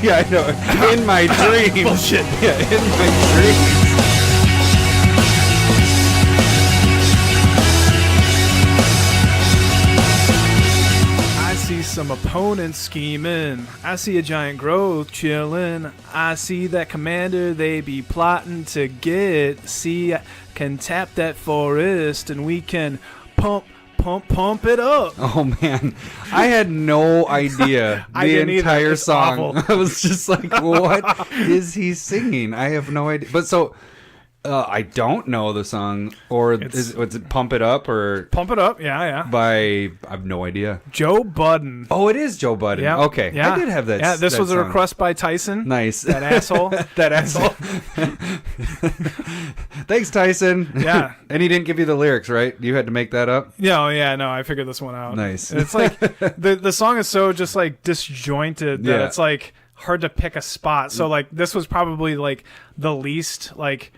Yeah, I know. In my dreams. Bullshit. Yeah, in my dreams. I see some opponents scheming. I see a giant growth chilling. I see that commander they be plotting to get. See, I can tap that forest and we can pump it up. Oh man, I had no idea the entire song. I was just like, what is he singing? I have no idea. But so I don't know the song, or is it Pump It Up or Pump It Up? Yeah. I have no idea. Joe Budden. Oh, it is Joe Budden. Yeah. Okay, yeah. I did have that. Yeah, this was song. a request by Tyson. Nice, that asshole. That asshole. Thanks, Tyson. Yeah, and he didn't give you the lyrics, right? You had to make that up. No, I figured this one out. Nice. And it's like the song is so just like disjointed that it's like hard to pick a spot. So like this was probably like the least like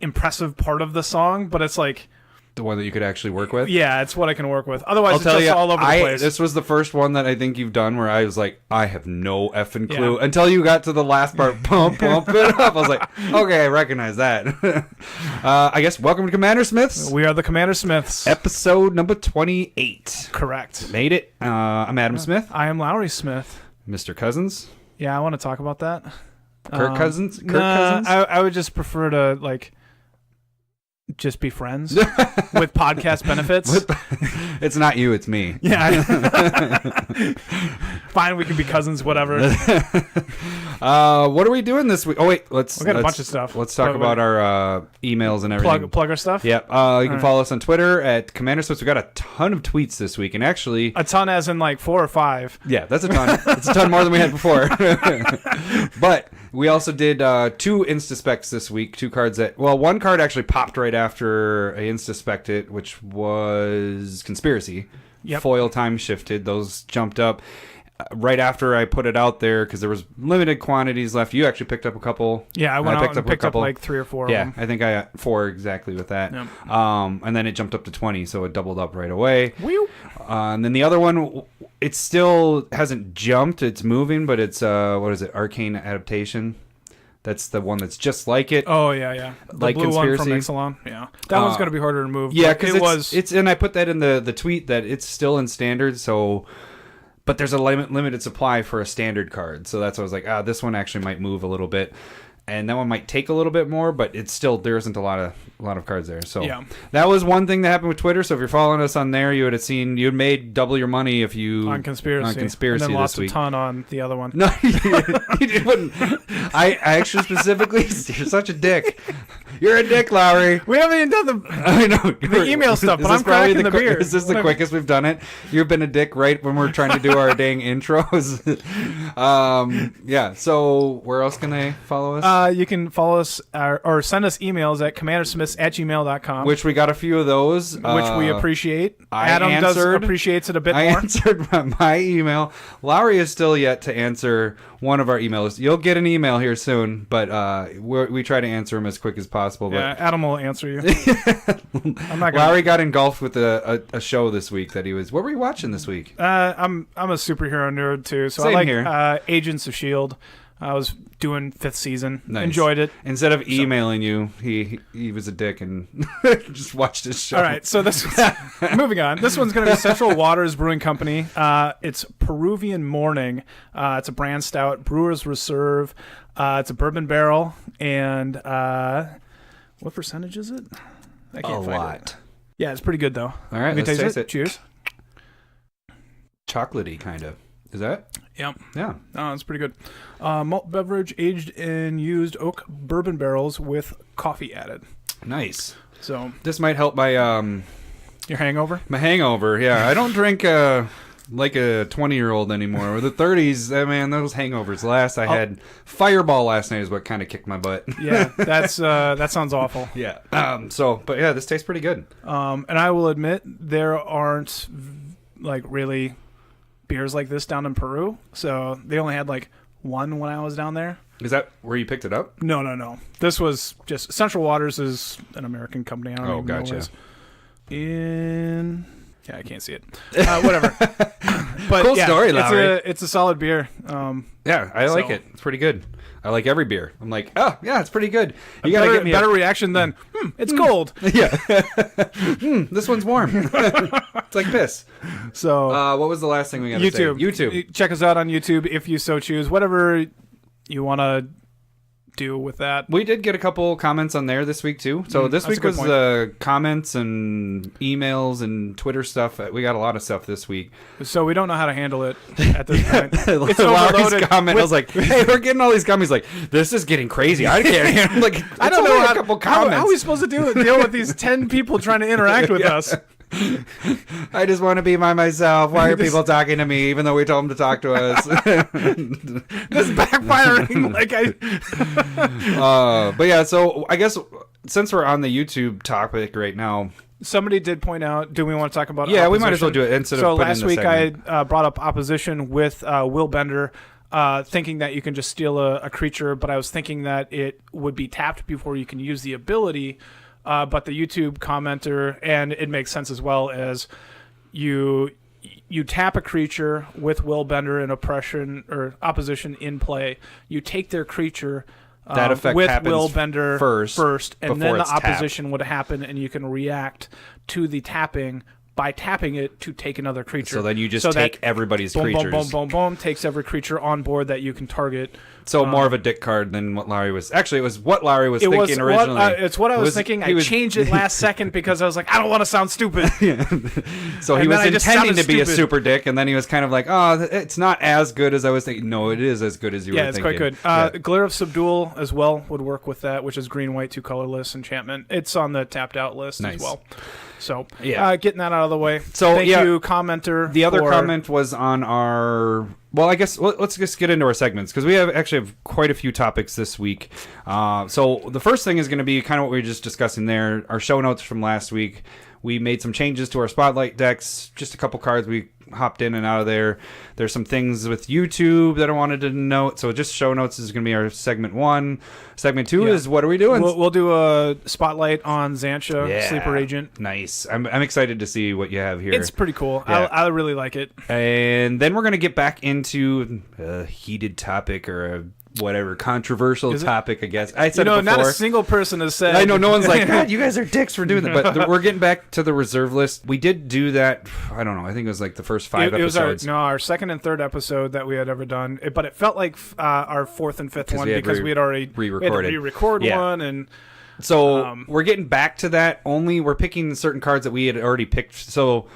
impressive part of the song, but it's like the one that you could actually work with. Yeah, it's what I can work with. Otherwise, I'll it's tell just you, all over the place. This was the first one that I think you've done where I was like, I have no effing clue until you got to the last part. Pump it up. I was like, okay, I recognize that. I guess welcome to Commander Smiths. We are the Commander Smiths. Episode number 28. Correct. Made it. I'm Adam Smith. I am Lowry Smith. Mr. Cousins. Yeah, I want to talk about that. Kirk Cousins? Cousins? I would just prefer to like just be friends with podcast benefits. It's not you, it's me. Yeah. Fine, we can be cousins, whatever. What are we doing this week? Oh wait, we got a bunch of stuff. Let's talk about our emails and everything. Plug our stuff? Yep. You can follow us on Twitter at Commander Smiths. We got a ton of tweets this week, and actually a ton as in like 4 or 5. Yeah, that's a ton. It's a ton more than we had before. But we also did 2 Insta-Specs this week. 2 cards one card actually popped right after I Insta-Spec'd it, which was Conspiracy. Yep. Foil time shifted. Those jumped up right after I put it out there because there was limited quantities left. You actually picked up a couple. Yeah, I went out and picked up like 3 or 4 of them. I think I got 4 exactly with that. Yep. And then it jumped up to 20, so it doubled up right away. Whew. And then the other one, it still hasn't jumped. It's moving, but it's, what is it, Arcane Adaptation. That's the one that's just like it. Oh, yeah. The like blue Conspiracy. one from Ixalan. Yeah. That one's going to be harder to move. Yeah, because it's and I put that in the tweet that it's still in standard, so... But there's a limited supply for a standard card, so that's why I was like, this one actually might move a little bit, and that one might take a little bit more, but it's still there isn't a lot of cards there. So that was one thing that happened with Twitter. So if you're following us on there, you would have seen you had made double your money if you on Conspiracy, and then lost this week. A ton on the other one. No, you wouldn't. I actually specifically, you're such a dick. You're a dick, Lowry. We haven't even done I know the email stuff, but I'm cracking the beer. Is this the quickest we've done it? You've been a dick right when we're trying to do our dang intros. Yeah. So where else can they follow us? You can follow us or send us emails at commandersmiths@gmail.com. Which we got a few of those. Which we appreciate. Adam appreciates it a bit more. I answered my email. Lowry is still yet to answer one of our emails. You'll get an email here soon, but we try to answer them as quick as possible. Yeah, but Adam will answer you. I'm not Lowry got engulfed with a show this week that he was... What were you watching this week? I'm a superhero nerd too, so Same I like here. Agents of S.H.I.E.L.D. I was doing 5th season. Nice. Enjoyed it. Instead of emailing you, he was a dick and just watched his show. All right, so this moving on. This one's going to be Central Waters Brewing Company. It's Peruvian Morning. It's a brand stout, Brewer's Reserve. It's a bourbon barrel, and what percentage is it? I can't find it. Yeah, it's pretty good though. All right, let's taste it. Cheers. Chocolatey, kind of. Is that? Yep. Yeah. Oh, it's pretty good. Malt beverage aged in used oak bourbon barrels with coffee added. Nice. So this might help my your hangover. My hangover. Yeah, I don't drink like a 20-year-old anymore. Or the 30s. Man, those hangovers. Last I had Fireball last night is what kind of kicked my butt. Yeah, that sounds awful. Yeah. But yeah, this tastes pretty good. And I will admit there aren't like really beers like this down in Peru, so they only had like one when I was down there. Is that where you picked it up? No. This was just Central Waters is an American company. I don't even know where it is. Yeah, I can't see it. Whatever. But Cool yeah, story, Lowry. it's a solid beer. Yeah, I like it. It's pretty good. I like every beer. I'm like, oh yeah, it's pretty good. You gotta get me better reaction than it's cold. Yeah, this one's warm. It's like piss. So what was the last thing we got to say? YouTube. Check us out on YouTube if you so choose. Whatever you want to do with that. We did get a couple comments on there this week too. So this week was comments and emails and Twitter stuff. We got a lot of stuff this week. So we don't know how to handle it at this point. It's Lowry's comment. I was like, "Hey, we're getting all these comments. Like, this is getting crazy. I can't handle." Like, I don't know a couple comments. How are we supposed to deal with these 10 people trying to interact with us? I just want to be by myself. Why are people talking to me even though we told them to talk to us? This backfiring. But yeah, so I guess since we're on the YouTube topic right now, somebody did point out, do we want to talk about opposition? We might as well do it instead of last week I brought up opposition with Will Bender, thinking that you can just steal a creature, but I was thinking that it would be tapped before you can use the ability. But the YouTube commenter, and it makes sense as well, as you tap a creature with Will Bender and opposition in play. You take their creature that effect with Will Bender first, and then the opposition tapped. would happen, and you can react to the tapping by tapping it to take another creature. So then you just take everybody's creatures. Boom, boom, boom, boom, boom. Takes every creature on board that you can target. So more of a dick card than what Lowry was. Actually, it was what Lowry was thinking originally. It's what I was thinking. I changed it last second because I was like, I don't want to sound stupid. So he was intending to be a super dick, and then he was kind of like, oh, it's not as good as I was thinking. No, it is as good as you were thinking. Yeah, it's quite good. Glare of Subdual as well would work with that, which is green, white, 2 colorless enchantment. It's on the tapped out list as well. So, getting that out of the way. So, thank you, commenter. The other comment was on our... Well, I guess let's just get into our segments, because we have quite a few topics this week. So the first thing is going to be kind of what we were just discussing there, our show notes from last week. We made some changes to our Spotlight decks, just a couple cards we hopped in and out of there. There's some things with YouTube that I wanted to note. So just show notes is going to be our segment 1. Segment 2 is what are we doing? We'll do a spotlight on Xantcha, Sleeper Agent. Nice. I'm excited to see what you have here. It's pretty cool. Yeah. I really like it. And then we're going to get back into a heated topic or a whatever controversial topic, I guess. I said it before. Not a single person has said. I know no one's like, God, you guys are dicks for doing that. But we're getting back to the reserve list. We did do that. I don't know. I think it was like the first 5 episodes. It was our second and third episode that we had ever done. But it felt like our fourth and fifth one because we had already re-recorded. Re-record one and. So we're getting back to that. Only we're picking certain cards that we had already picked. So.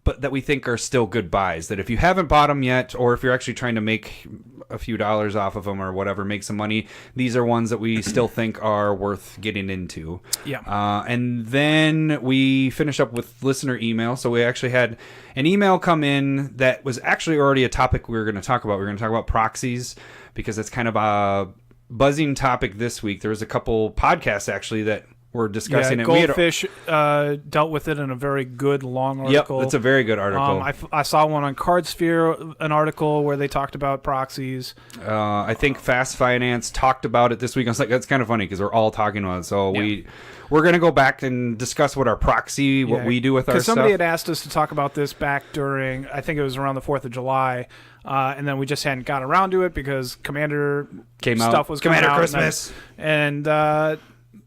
But that we think are still good buys. That if you haven't bought them yet, or if you're actually trying to make a few dollars off of them or whatever, make some money, these are ones that we still think are worth getting into. Yeah. And then we finish up with listener email. So we actually had an email come in that was actually already a topic we were going to talk about. We were going to talk about proxies because it's kind of a buzzing topic this week. There was a couple podcasts actually that we're discussing it. Goldfish dealt with it in a very good long article. Yep, it's a very good article. I saw one on Cardsphere, an article where they talked about proxies. I think Fast Finance talked about it this week. I was like, that's kind of funny because we're all talking about it. So we're going to go back and discuss what our proxy, what we do with our stuff. Because somebody had asked us to talk about this back during, I think it was around the 4th of July. And then we just hadn't got around to it because Commander stuff was coming out. Christmas. And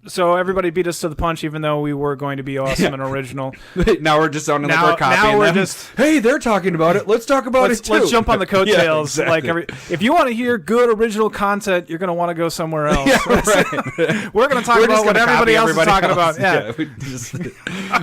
so everybody beat us to the punch, even though we were going to be awesome and original. Now we're just sounding like we're copying them. Hey, they're talking about it. Let's talk about it too. Let's jump on the coattails. Exactly. If you want to hear good original content, you're going to want to go somewhere else. Right. We're going to talk about what everybody else is talking about. Yeah.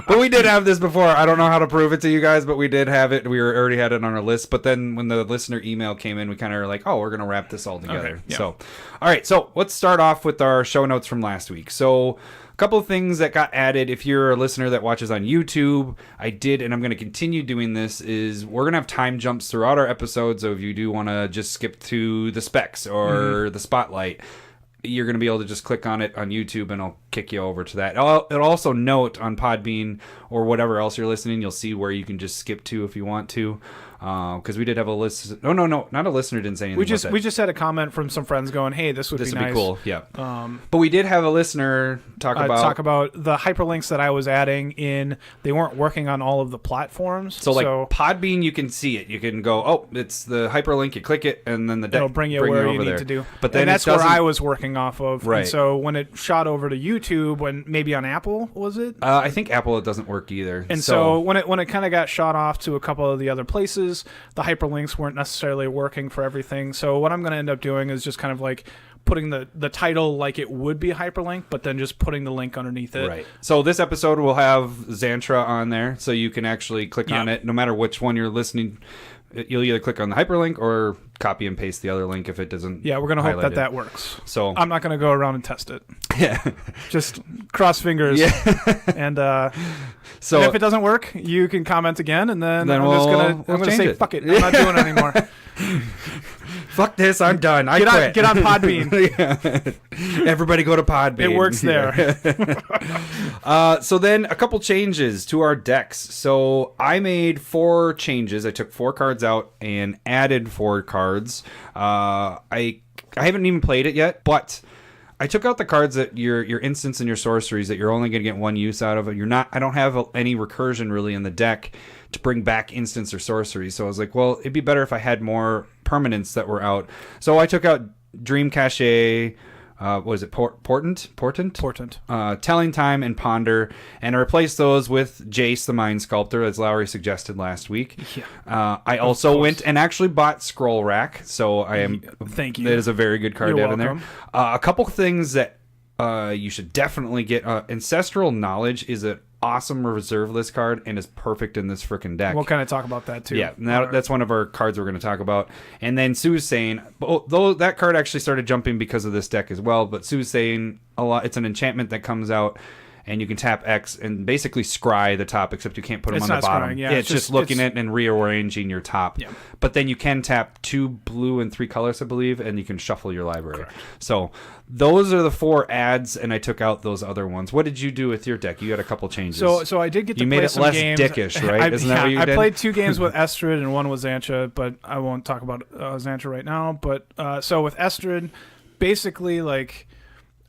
But we did have this before. I don't know how to prove it to you guys, but we did have it. We already had it on our list. But then when the listener email came in, we kind of were like, oh, we're going to wrap this all together. Okay. Yeah. So, all right. So let's start off with our show notes from last week. So a couple of things that got added. If you're a listener that watches on YouTube, I did, and I'm going to continue doing this, is we're going to have time jumps throughout our episodes. So if you do want to just skip to the specs or the spotlight, you're going to be able to just click on it on YouTube and I'll kick you over to that. It'll also note on Podbean or whatever else you're listening. You'll see where you can just skip to if you want to. because we did have a list. No, not a listener didn't say anything. We just had a comment from some friends going, "Hey, this would be nice. Be cool." Yeah. But we did have a listener talk about the hyperlinks that I was adding in. They weren't working on all of the platforms. So Podbean, you can see it. You can go, oh, it's the hyperlink. You click it, and then the deck it'll bring you where you need to do. But then and that's where I was working off of. Right. And so when it shot over to YouTube, when maybe on Apple was it? I think Apple it doesn't work either. And so when it kind of got shot off to a couple of the other places, the hyperlinks weren't necessarily working for everything. So what I'm going to end up doing is just kind of like putting the title like it would be a hyperlink, but then just putting the link underneath it. Right. So this episode will have Xantcha on there, so you can actually click on it no matter which one you're listening. You'll either click on the hyperlink or copy and paste the other link if it doesn't. Yeah, we're going to hope that works. So I'm not going to go around and test it. Yeah. Just cross fingers. Yeah. And so if it doesn't work, you can comment again, and then I'm going to say, fuck it. I'm not doing it anymore. Fuck this, I'm done. I quit. Get on Podbean. Yeah. Everybody go to Podbean. It works there. So then a couple changes to our decks. So I made 4 changes. I took 4 cards out and added 4 cards. I haven't even played it yet, but I took out the cards that your instants and your sorceries that you're only going to get 1 use out of it. I don't have any recursion really in the deck to bring back instants or sorceries. So I was like, well, it'd be better if I had more permanents that were out. So I took out Dream Cache, what is it, Portent, Telling Time, and Ponder, and I replaced those with Jace the Mind Sculptor, as Lowry suggested last week. Yeah. I also went and actually bought Scroll Rack, so I am. Thank you. That is a very good card to have in there. Welcome. A couple things that you should definitely get. Ancestral Knowledge is an awesome reserve list card and is perfect in this freaking deck. We'll kind of talk about that too. Yeah, that's one of our cards we're going to talk about. And then Sustaing, though that card actually started jumping because of this deck as well, but Sustaing, it's an enchantment that comes out and you can tap X and basically scry the top, except you can't put them on the bottom. Scrying, yeah. It's just looking at it and rearranging your top. Yeah. But then you can tap 2 blue and 3 colors, I believe, and you can shuffle your library. Correct. So those are the 4 adds, and I took out those other ones. What did you do with your deck? You had a couple changes. So I did get to play some games. You made it less dickish, right? Isn't that what you did? I played 2 games with Estrid and 1 with Xantcha, but I won't talk about Xantcha right now. But so with Estrid, basically, like,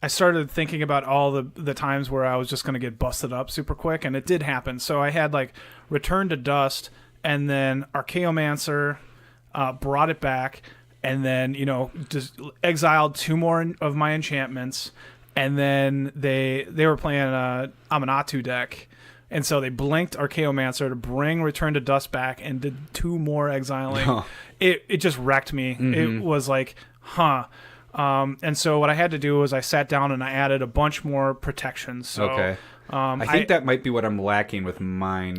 I started thinking about all the times where I was just going to get busted up super quick, and it did happen. So I had, like, Return to Dust, and then Archaeomancer, brought it back, and then, just exiled 2 more of my enchantments, and then they were playing Amanatu deck, and so they blinked Archaeomancer to bring Return to Dust back and did 2 more exiling. Oh. It just wrecked me. Mm-hmm. It was like, huh. And so what I had to do was I sat down and I added a bunch more protections. So, okay. I think that might be what I'm lacking with mine.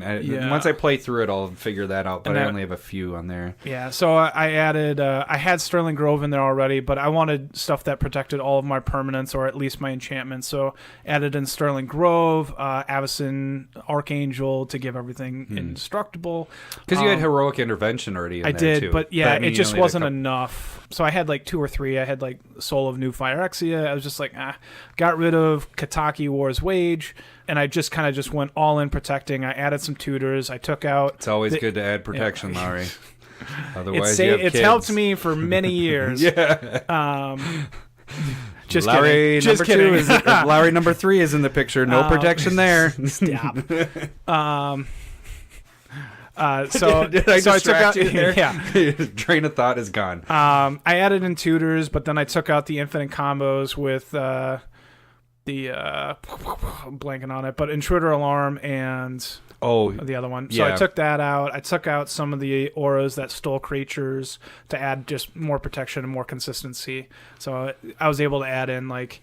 Once I play through it, I'll figure that out, but I only have a few on there. Yeah, so I added, I had Sterling Grove in there already, but I wanted stuff that protected all of my permanents, or at least my enchantments, so added in Sterling Grove, Avacyn Archangel to give everything indestructible. Because you had Heroic Intervention already in there, too. I did, but yeah, it just wasn't enough. So I had like 2 or 3. I had like Soul of New Phyrexia. I was just like, got rid of Kataki War's Wage, and I just kind of went all in protecting. I added some tutors. I took out. It's always good to add protection, Lowry. Otherwise, it's helped me for many years. Yeah. Just Lowry kidding. Number 2 is Lowry number 3 is in the picture. No protection there. Stop. Did I distract took out, you there? Yeah. Train of thought is gone. I added in tutors, but then I took out the infinite combos with I'm blanking on it, but Intruder Alarm and the other one. So I took that out. I took out some of the auras that stole creatures to add just more protection and more consistency. So I was able to add in like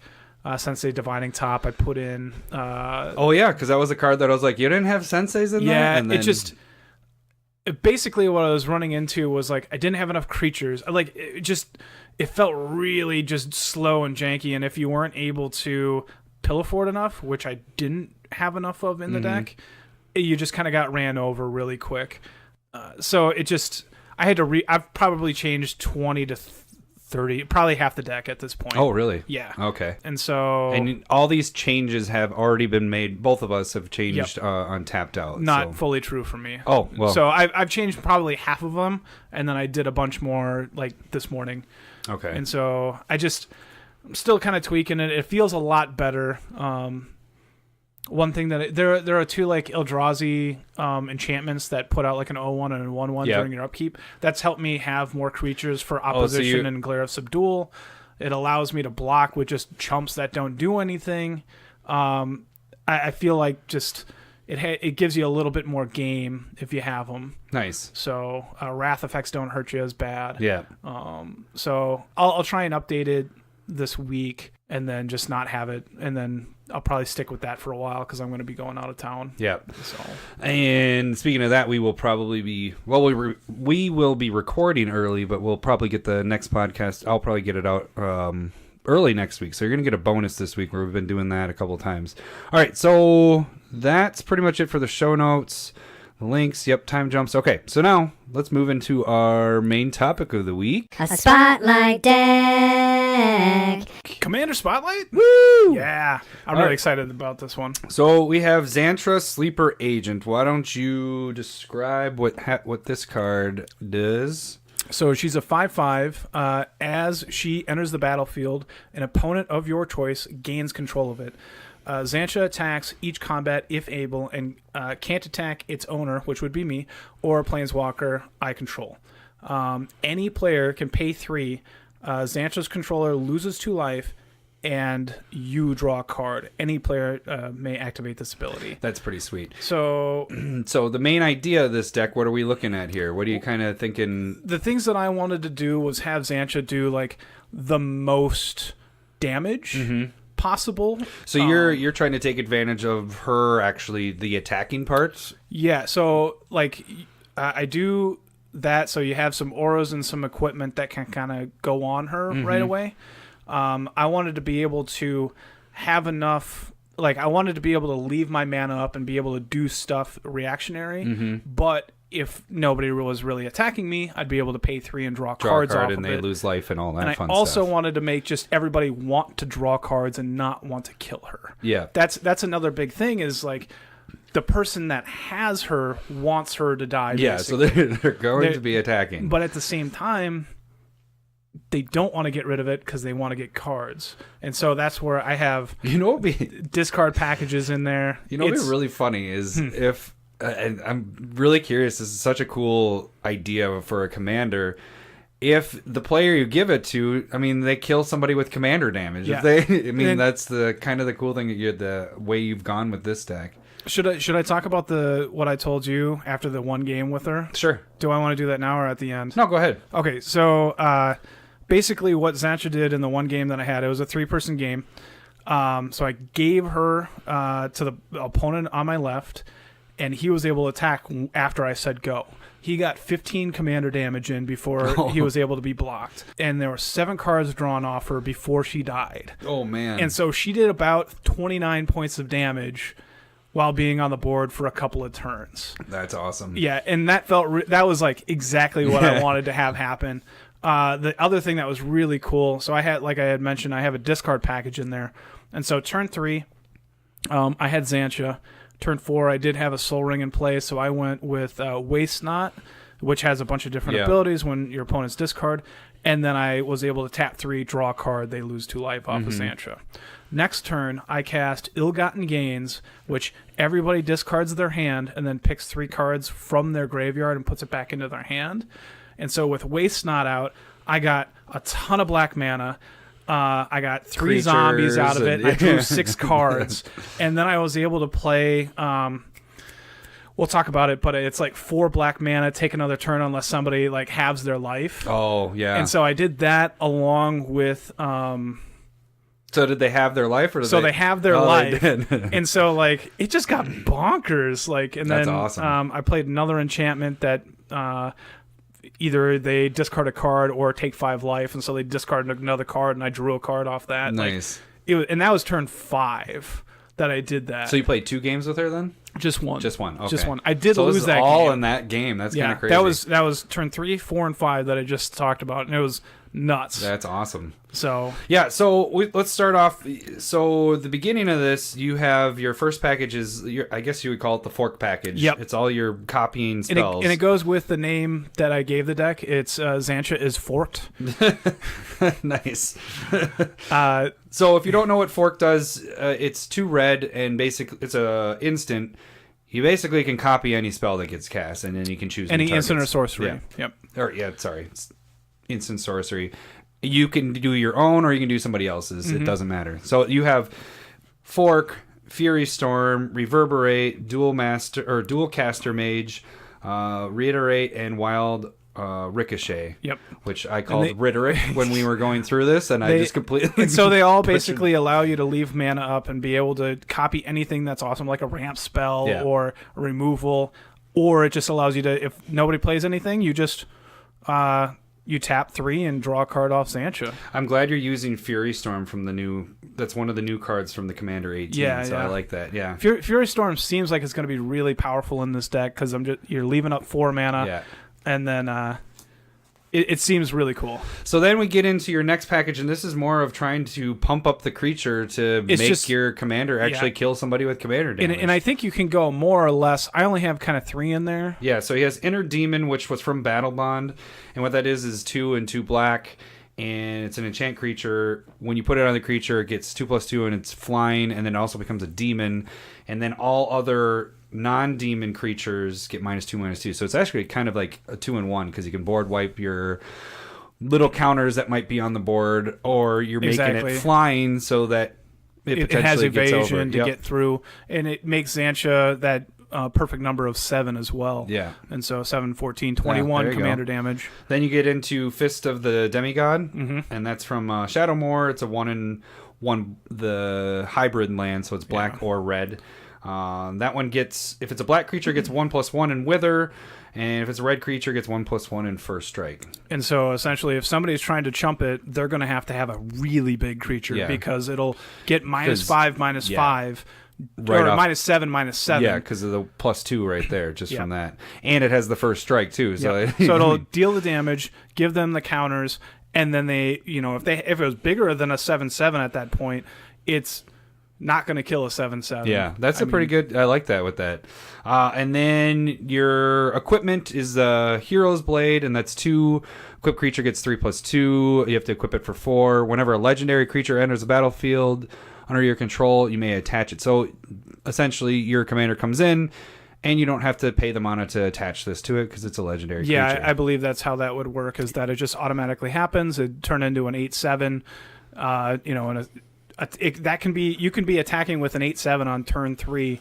Sensei Divining Top. I put in because that was a card that I was like, you didn't have Senseis in there? Yeah, and then basically what I was running into was like I didn't have enough creatures. Like it felt really just slow and janky, and if you weren't able to pillow fort enough, which I didn't have enough of in the deck, you just kind of got ran over really quick. So it just I had to I've probably changed 20 to probably half the deck at this point. Oh, really? Yeah. Okay. And so... And all these changes have already been made. Both of us have changed on Tapped Out. Not fully true for me. Oh, well. So I've changed probably half of them, and then I did a bunch more like this morning. Okay. And so I'm still kind of tweaking it. It feels a lot better. One thing that there are 2 like Eldrazi enchantments that put out like an 0/1 and a 1/1 during your upkeep. That's helped me have more creatures for opposition and Glare of Subdual. It allows me to block with just chumps that don't do anything. I feel like just it gives you a little bit more game if you have them. Nice. So wrath effects don't hurt you as bad. Yeah. So I'll try and update it this week and then just not have it, and then I'll probably stick with that for a while because I'm going to be going out of town. Yeah. So. And speaking of that, we will probably be we will be recording early, but we'll probably get the next podcast. I'll probably get it out early next week, so you're gonna get a bonus this week where we've been doing that a couple of times. All right, so that's pretty much it for the show notes. The links, time jumps. Okay, so now let's move into our main topic of the week. A spotlight deck. Commander Spotlight? Woo! Yeah. I'm really excited about this one. So we have Xantcha, Sleeper Agent. Why don't you describe what this card does? So she's a 5/5. As she enters the battlefield, an opponent of your choice gains control of it. Xantcha attacks each combat if able and can't attack its owner, which would be me, or a planeswalker I control. Any player can pay 3. Xantcha's controller loses 2 life, and you draw a card. Any player may activate this ability. That's pretty sweet. So the main idea of this deck, what are we looking at here? What are you kind of thinking? The things that I wanted to do was have Xantcha do like the most damage possible. So you're trying to take advantage of her actually the attacking parts? Yeah, so like I do that, so you have some auras and some equipment that can kind of go on her right away. I wanted to be able to have enough, like I wanted to be able to leave my mana up and be able to do stuff reactionary, but if nobody was really attacking me, I'd be able to pay 3 and draw cards off and of they it. lose life and all that and fun I also stuff. wanted to make just everybody want to draw cards and not want to kill her. Yeah. That's another big thing is like the person that has her wants her to die. Yeah, basically. so they're going to be attacking. But at the same time, they don't want to get rid of it because they want to get cards. And so that's where I have discard packages in there. You know what's really funny is if... and I'm really curious, this is such a cool idea for a commander. If the player you give it to, I mean, they kill somebody with commander damage. Yeah. That's the kind of the cool thing, the way you've gone with this deck. Should I talk about what I told you after the one game with her? Sure. Do I want to do that now or at the end? No, go ahead. Okay, so basically what Xantcha did in the one game that I had, it was a 3-person game. So I gave her to the opponent on my left, and he was able to attack after I said go. He got 15 commander damage in before he was able to be blocked. And there were 7 cards drawn off her before she died. Oh, man. And so she did about 29 points of damage while being on the board for a couple of turns. That's awesome. Yeah, and that that was like exactly what I wanted to have happen. The other thing that was really cool, so I had, like I had mentioned, I have a discard package in there. And so turn 3, I had Xantcha. Turn 4, I did have a Soul Ring in play, so I went with Waste Not, which has a bunch of different abilities when your opponent's discard. And then I was able to tap 3, draw a card, they lose 2 life off of Xantcha. Next turn, I cast Ill-Gotten Gains, which everybody discards their hand and then picks 3 cards from their graveyard and puts it back into their hand. And so with Waste Not out, I got a ton of black mana. I got 3 Creatures zombies out of it. I drew 6 cards. And then I was able to play... we'll talk about it, but it's like 4 black mana, take another turn unless somebody like halves their life. Oh, yeah. And so I did that along with... so did they have their life? Or they have their life. They did. And so like it just got bonkers. Like, and That's then awesome. I played another enchantment that... either they discard a card or take 5 life, and so they discarded another card, and I drew a card off that. Nice. And that was turn 5 that I did that. So you played 2 games with her then? Just one. Just one. Okay. Just one. I did lose that all game. in that game. That's kind of crazy. That was turn 3, 4, and 5 that I just talked about, and it was nuts. That's awesome. So yeah, so let's start off. So the beginning of this, you have your first package is I guess you would call it the fork package. Yep. It's all your copying spells. And it goes with the name that I gave the deck. It's Xantcha is forked. Nice. So if you don't know what fork does, it's 2 red and basically it's a instant. You basically can copy any spell that gets cast, and then you can choose Any new instant or targets. sorcery. Yeah. Yep. Or it's instant sorcery. You can do your own, or you can do somebody else's. It doesn't matter. So you have fork, Fury Storm, Reverberate, Dual Caster Mage, Reiterate, and Wild Ricochet. Yep. Which I called Rhetoric when we were going through this, and I just completely. And so they all basically allow you to leave mana up and be able to copy anything that's awesome, like a ramp spell or a removal, or it just allows you to, if nobody plays anything, you just you tap 3 and draw a card off Xantcha. I'm glad you're using Fury Storm from the new. That's one of the new cards from the Commander 18. Yeah, so I like that. Yeah. Fury Storm seems like it's going to be really powerful in this deck because you're leaving up 4 mana. Yeah. And then it seems really cool. So then we get into your next package, and this is more of trying to pump up the creature to make your commander actually kill somebody with commander damage. And I think you can go more or less. I only have kind of 3 in there. Yeah, so he has Inner Demon, which was from Battle Bond, and what that is 2 and 2 black, and it's an enchant creature. When you put it on the creature, it gets 2/2, and it's flying, and then it also becomes a demon, and then all other non-demon creatures get -2/-2, so it's actually kind of like a 2-in-1 because you can board wipe your little counters that might be on the board, or you're making it flying so that it potentially has evasion gets over. to get through, and it makes Xantcha that perfect number of 7 as well. Yeah, and so 7, 14, 21 commander damage. Then you get into Fist of the Demigod, and that's from Shadowmoor. It's a 1/1, the hybrid land, so it's black or red. That one gets, if it's a black creature, gets 1/1 in Wither, and if it's a red creature, gets 1/1 in First Strike. And so essentially, if somebody's trying to chump it, they're going to have a really big creature because it'll get -5, -5, right or off, -7, -7. Yeah, because of the +2 right there, just from that. And it has the First Strike too. So, so it'll deal the damage, give them the counters, and then they, if it was bigger than a 7/7 at that point, it's not going to kill a 7/7. Yeah, that's pretty good. I like that with that. And then your equipment is the Hero's Blade, and that's 2. Equipped creature gets 3/2. You have to equip it for 4. Whenever a legendary creature enters the battlefield under your control, you may attach it. So essentially, your commander comes in, and you don't have to pay the mana to attach this to it because it's a legendary creature. Yeah, I believe that's how that would work, is that it just automatically happens. It turn into an 8/7, and that can be, you can be attacking with an 8/7 on turn 3.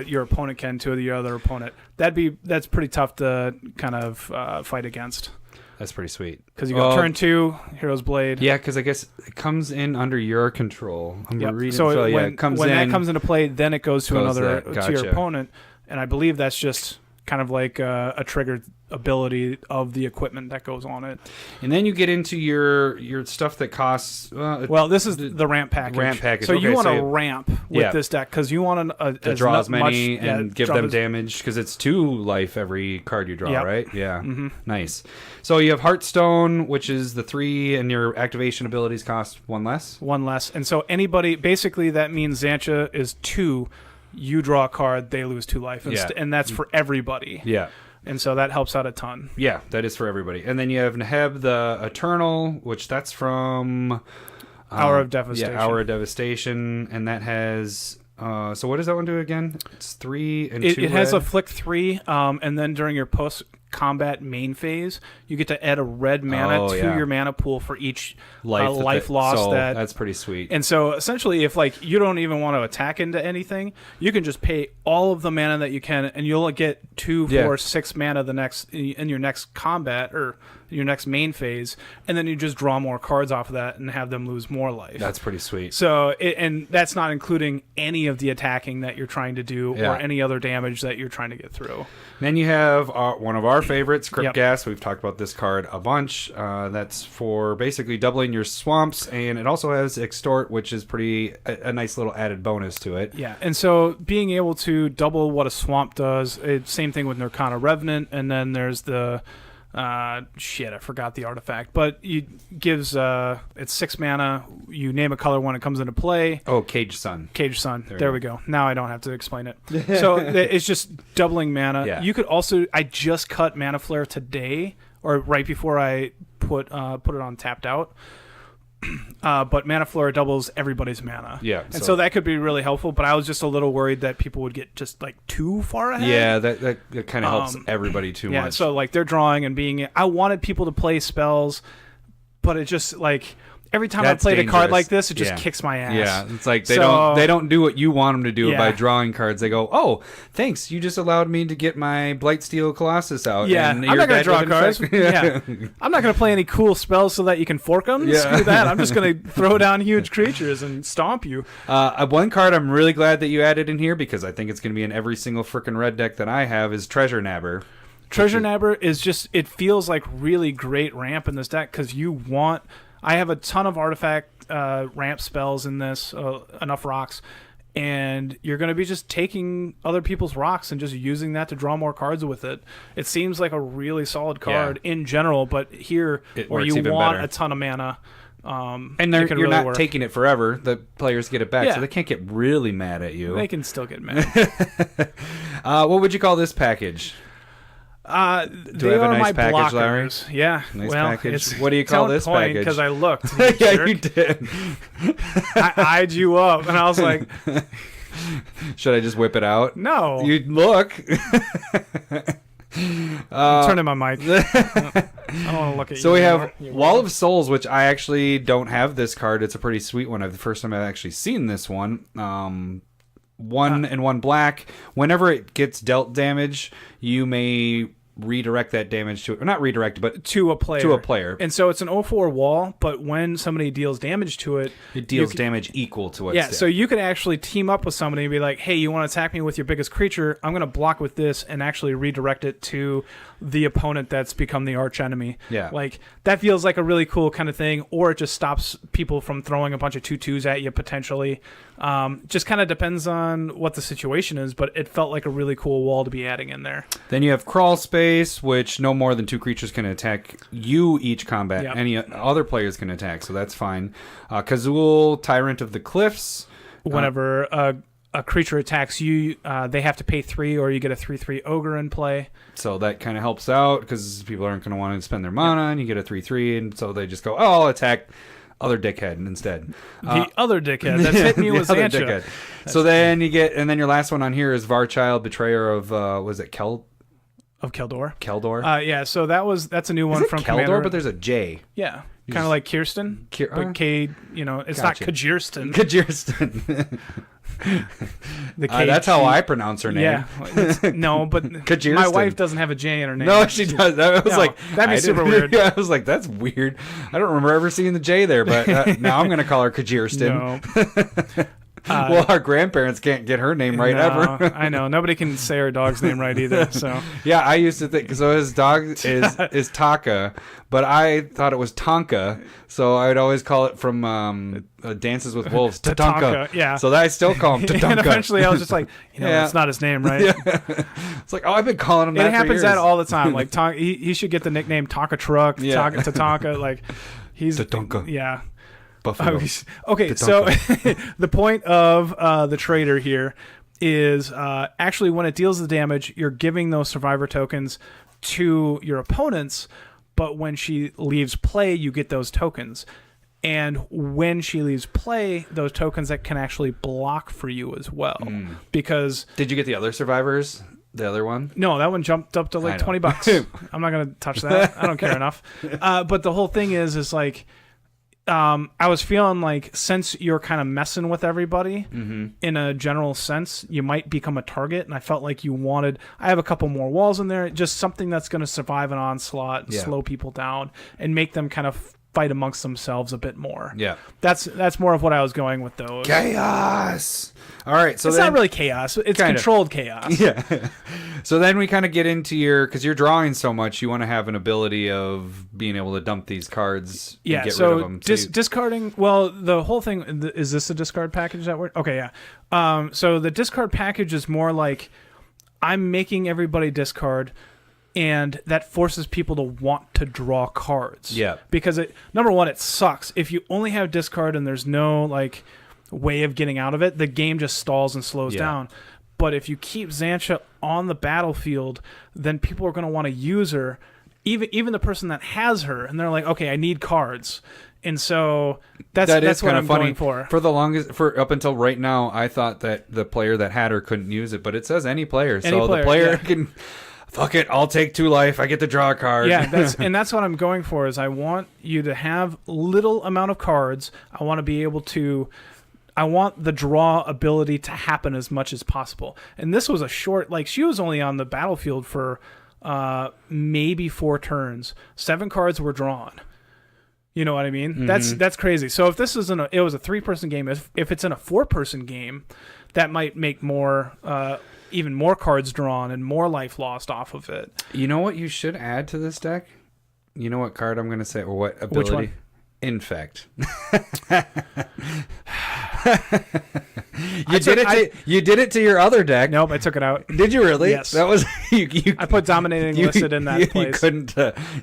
Your opponent can to the other opponent. That's pretty tough to kind of fight against. That's pretty sweet. Because you go turn 2, Hero's Blade. Yeah, because I guess it comes in under your control. So when that comes into play, then it goes to to your opponent, and I believe that's just kind of like a triggered ability of the equipment that goes on it. And then you get into your stuff that costs. This is the ramp package. So you want to ramp with this deck because you want to draw as many and give them damage because it's 2 life every card you draw, right? Yeah, nice. So you have Heartstone, which is the 3, and your activation abilities cost 1 less. 1 less, and so anybody basically that means Xantcha is 2. You draw a card, they lose 2 life, and that's for everybody. Yeah. And so that helps out a ton. Yeah, that is for everybody. And then you have Neheb the Eternal, which that's from Hour of Devastation. Yeah, Hour of Devastation, and that has. So what does that one do again? It's 3 and 2. It has a flick 3, and then during your post-combat main phase, you get to add a red mana to your mana pool for each life loss. So that's pretty sweet. And so essentially, if you don't even want to attack into anything, you can just pay all of the mana that you can, and you'll get 2, 4, 6 mana in your next combat or your next main phase, and then you just draw more cards off of that and have them lose more life. That's pretty sweet. So, and that's not including any of the attacking that you're trying to do or any other damage that you're trying to get through. Then you have one of our favorites, Crypt Gas. We've talked about this card a bunch. That's for basically doubling your swamps, and it also has Extort, which is a nice little added bonus to it. Yeah, and so being able to double what a swamp does, same thing with Nirkana Revenant, and then there's the Shit, I forgot the artifact, but it gives it's 6 mana. You name a color when it comes into play. Oh, Cage Sun. Cage Sun. There we go. Now I don't have to explain it. So it's just doubling mana. Yeah. You could also. I just cut Mana Flare today, or right before I put it on tapped out. But Mana Flare doubles everybody's mana. Yeah. And so that could be really helpful, but I was just a little worried that people would get just like too far ahead. Yeah, that kind of helps everybody too much. Yeah, so like they're drawing and being... I wanted people to play spells, but it just like... Every time That's I played dangerous. a card like this, it just kicks my ass. Yeah, it's like they don't do what you want them to do by drawing cards. They go, "Oh, thanks, you just allowed me to get my Blightsteel Colossus out." Yeah, and I'm not going to draw dead cards. with Yeah, I'm not going to play any cool spells so that you can fork them. Yeah. Screw that. I'm just going to throw down huge creatures and stomp you. One card I'm really glad that you added in here because I think it's going to be in every single frickin' red deck that I have is Treasure Nabber. Treasure Nabber is just... It feels like really great ramp in this deck because you want... I have a ton of artifact ramp spells in this, enough rocks, and you're going to be just taking other people's rocks and just using that to draw more cards with it. It seems like a really solid card in general, but here, where you want a ton of mana, and you're really not taking it forever. The players get it back, so they can't get really mad at you. They can still get mad. What would you call this package? Do I have a nice package, Larry? Yeah. Nice package. What do you call this package? Because I looked. Yeah, you did. I eyed you up, and I was like... Should I just whip it out? No. You look. Turning my mic. I don't want to look at you. So we have Wall of Souls, which I actually don't have this card. It's a pretty sweet one. The first time I've actually seen this one. 1 and 1 black. Whenever it gets dealt damage, you may redirect that damage to... Or not redirect, but... To a player. To a player. And so it's an 0/4 wall, but when somebody deals damage to it... It deals damage equal to what's Yeah, so you can actually team up with somebody and be like, hey, you want to attack me with your biggest creature? I'm going to block with this and actually redirect it to the opponent that's become the arch enemy. Yeah. Like, that feels like a really cool kind of thing, or it just stops people from throwing a bunch of 2/2s at you, potentially. Just kind of depends on what the situation is, but it felt like a really cool wall to be adding in there. Then you have Crawl Space, which no more than 2 creatures can attack you each combat. Yep. Any other players can attack, so that's fine. Kazul, Tyrant of the Cliffs. Whenever a creature attacks you, they have to pay 3, or you get a 3/3 ogre in play. So that kind of helps out, because people aren't going to want to spend their mana, and you get a 3/3, and so they just go, oh, I'll attack other dickhead instead. The other dickhead that's hitting you with Xantcha. So then you get, and then your last one on here is Varchild, Betrayer of, was it Of Keldor. Keldor? Yeah, so that's a new one from Keldor, Commander. but there's a J. Yeah, kind of like Kirsten, but K, it's not Kajirsten. Kajirsten. That's how I pronounce her name. Yeah, no, but my wife doesn't have a J in her name. No, she does. I was like, that'd be super weird. Yeah, I was like, that's weird. I don't remember ever seeing the J there, but now I'm going to call her Kajirsten. No. Well, our grandparents can't get her name right ever. I know. Nobody can say our dog's name right either. So yeah, I used to think, so his dog is Taka, but I thought it was Tonka, so I'd always call it from Dances with Wolves, Tatanka. Yeah. So I still call him Tatanka. And eventually I was just like, that's not his name, right? Yeah. It's like, I've been calling him that for years. It happens that all the time. Like, he should get the nickname Tonka Truck, Tatanka. Like, he's... Tatanka. Yeah. Okay, so the point of the trader here is actually when it deals the damage, you're giving those survivor tokens to your opponents, but when she leaves play, you get those tokens. And when she leaves play, those tokens that can actually block for you as well. Because... Did you get the other survivors? The other one? No, that one jumped up to like $20. I'm not going to touch that. I don't care enough. But the whole thing is like... I was feeling like since you're kind of messing with everybody in a general sense, you might become a target. And I felt like I have a couple more walls in there, just something that's going to survive an onslaught and slow people down and make them kind of fight amongst themselves a bit more. Yeah. That's more of what I was going with those. Chaos. All right. So it's not really chaos. It's controlled chaos. Yeah. So then we kind of get into because you're drawing so much, you want to have an ability of being able to dump these cards and get rid of them. Discarding, well, the whole thing, is this a discard package that we're... Okay, yeah. So the discard package is more like I'm making everybody discard. and that forces people to want to draw cards. Yeah. Because number one, it sucks if you only have discard and there's no like way of getting out of it. The game just stalls and slows down. But if you keep Xantcha on the battlefield, then people are going to want to use her, even the person that has her, and they're like, okay, I need cards. And so that's what I'm funny. going for. For the longest, up until right now, I thought that the player that had her couldn't use it, but it says any player. Any player, the player can, fuck it, I'll take 2 life. I get to draw a card. Yeah, that's what I'm going for. Is I want you to have little amount of cards. I want to be able to. I want the draw ability to happen as much as possible. And this was a short, like she was only on the battlefield for maybe 4 turns. 7 cards were drawn. You know what I mean? Mm-hmm. That's crazy. So if this is it was a 3-person game. If it's in a 4-person game, that might make more, even more cards drawn and more life lost off of it. You know what you should add to this deck? You know what card I'm going to say, or what ability? Which one? Infect. You did it to your other deck. Nope, I took it out. Did you really? Yes. That was you. I put Dominating Licid in that place.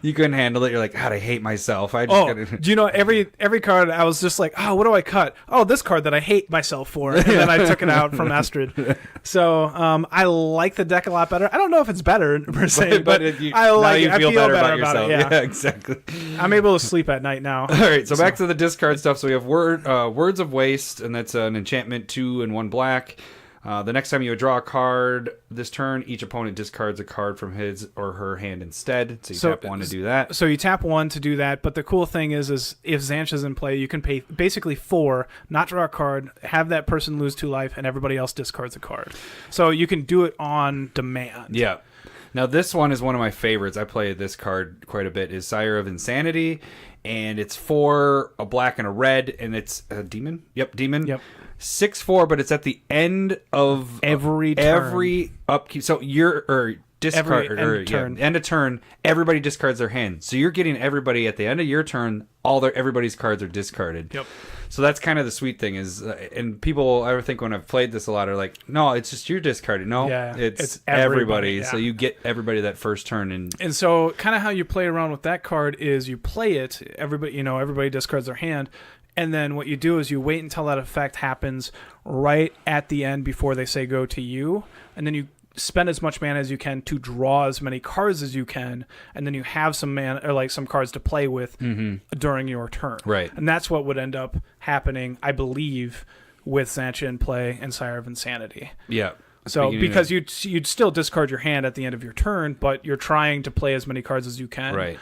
You couldn't handle it. You're like, God, I hate myself. I just gotta... Do you know every card? I was just like, oh, what do I cut? Oh, this card that I hate myself for, and then I took it out from Astrid. So I like the deck a lot better. I don't know if it's better per se, but I like it. I feel better about yourself. it. Yeah, exactly. I'm able to sleep at night now. All right, so back to the discard stuff. So we have Words of Waste, and that's an enchantment, 2 and 1 black. The next time you draw a card this turn, each opponent discards a card from his or her hand instead. So you tap 1 to do that. So you tap 1 to do that. But the cool thing is if Xantcha's in play, you can pay basically 4, not draw a card, have that person lose 2 life, and everybody else discards a card. So you can do it on demand. Yeah. Now this one is one of my favorites. I play this card quite a bit. Is Sire of Insanity, and it's 4, a black and a red, and it's a demon. Yep, demon. Yep. 6/4, but it's at the end of every turn. Every upkeep. So discard end of turn. Everybody discards their hand. So you're getting everybody at the end of your turn. Everybody's cards are discarded. Yep. So that's kind of the sweet thing is, and people I think when I've played this a lot are like, no, it's just you're discarding. No, it's everybody. Yeah. So you get everybody that first turn, and so kind of how you play around with that card is you play it. Everybody discards their hand. And then what you do is you wait until that effect happens right at the end before they say go to you. And then you spend as much mana as you can to draw as many cards as you can. And then you have some mana or like some cards to play with during your turn. Right. And that's what would end up happening, I believe, with Xantcha in play and Sire of Insanity. Yeah. So because you'd still discard your hand at the end of your turn, but you're trying to play as many cards as you can. Right.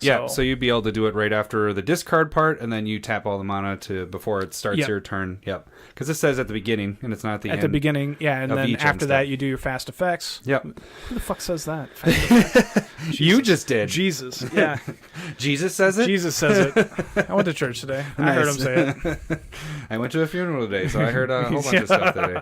Yeah, so you'd be able to do it right after the discard part, and then you tap all the mana before it starts your turn. Yep. Because it says at the beginning, and it's not at the end. At the beginning, yeah, and then after that, you do your fast effects. Yep. Who the fuck says that? You just did. Jesus. Yeah. Jesus says it? Jesus says it. I went to church today. Nice. I heard him say it. I went to a funeral today, so I heard a whole bunch of stuff today.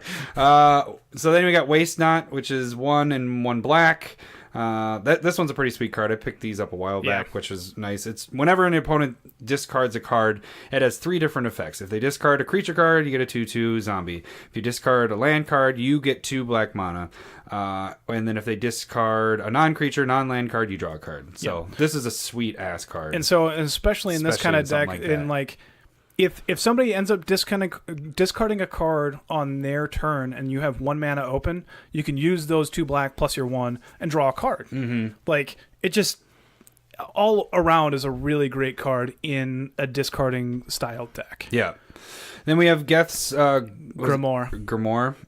So then we got Waste Not, which is 1 and 1 black. This one's a pretty sweet card. I picked these up a while back, which is nice. It's whenever an opponent discards a card, it has 3 different effects. If they discard a creature card, you get a 2/2 zombie. If you discard a land card, you get 2 black mana. And then if they discard a non-creature, non-land card, you draw a card. So this is a sweet ass card. And so, especially in this kind of deck, if somebody ends up discarding a card on their turn and you have 1 mana open, you can use those 2 black plus your 1 and draw a card. Mm-hmm. Like, it just all around is a really great card in a discarding style deck. Yeah. Then we have Geth's Grimoire.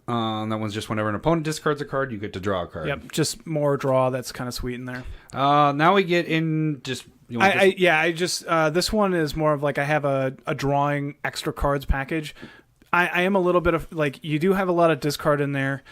That one's just whenever an opponent discards a card, you get to draw a card. Yep, just more draw. That's kind of sweet in there. Now we get in just... this one is more of like I have a drawing extra cards package. I am a little bit of like, you do have a lot of discard in there.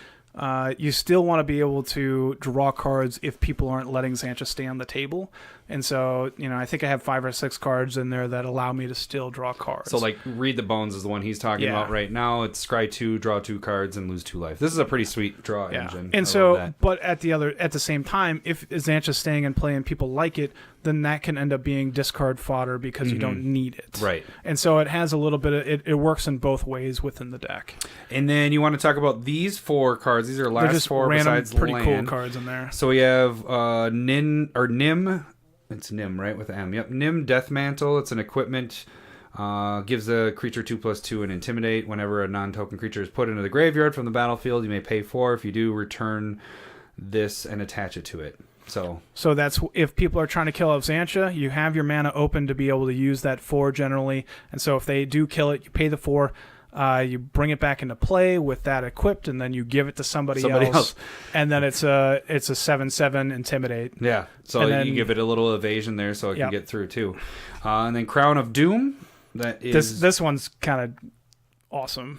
You still want to be able to draw cards if people aren't letting Xantcha stay on the table. And so, I think I have 5 or 6 cards in there that allow me to still draw cards. So, like, Read the Bones is the one he's talking about right now. It's scry 2, draw 2 cards, and lose 2 life. This is a pretty sweet draw engine. And so, but at the same time, if Xantcha's staying in play and people like it, then that can end up being discard fodder because you don't need it. Right. And so it has a little bit of it works in both ways within the deck. And then you want to talk about these 4 cards. These are last They're just 4 random, besides pretty land. cool cards in there. So we have Nim. It's Nim, right? With M. Yep. Nim Death Mantle. It's an equipment. Gives a creature 2/2 and Intimidate. Whenever a non-token creature is put into the graveyard from the battlefield, you may pay 4. If you do, return this and attach it to it. So that's if people are trying to kill Xantcha, you have your mana open to be able to use that 4 generally. And so if they do kill it, you pay the 4. You bring it back into play with that equipped, and then you give it to somebody else. And then it's a 7/7 Intimidate. Yeah. So then, you give it a little evasion there, so it can get through too. And then Crown of Doom. That is this one's kind of awesome.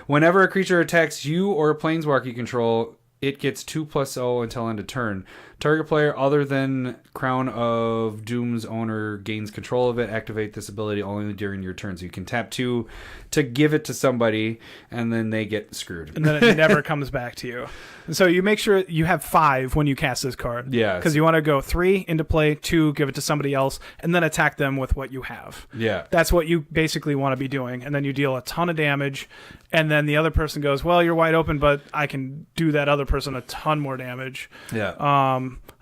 Whenever a creature attacks you or a planeswalker you control, it gets 2/0 until end of turn. Target player other than Crown of Doom's owner gains control of it. Activate this ability only during your turn. So you can tap 2 to give it to somebody, and then they get screwed. And then it never comes back to you. And so you make sure you have 5 when you cast this card. Yeah. Because you want to go 3 into play, 2, give it to somebody else, and then attack them with what you have. Yeah. That's what you basically want to be doing. And then you deal a ton of damage, and then the other person goes, well, you're wide open, but I can do that other person a ton more damage. Yeah.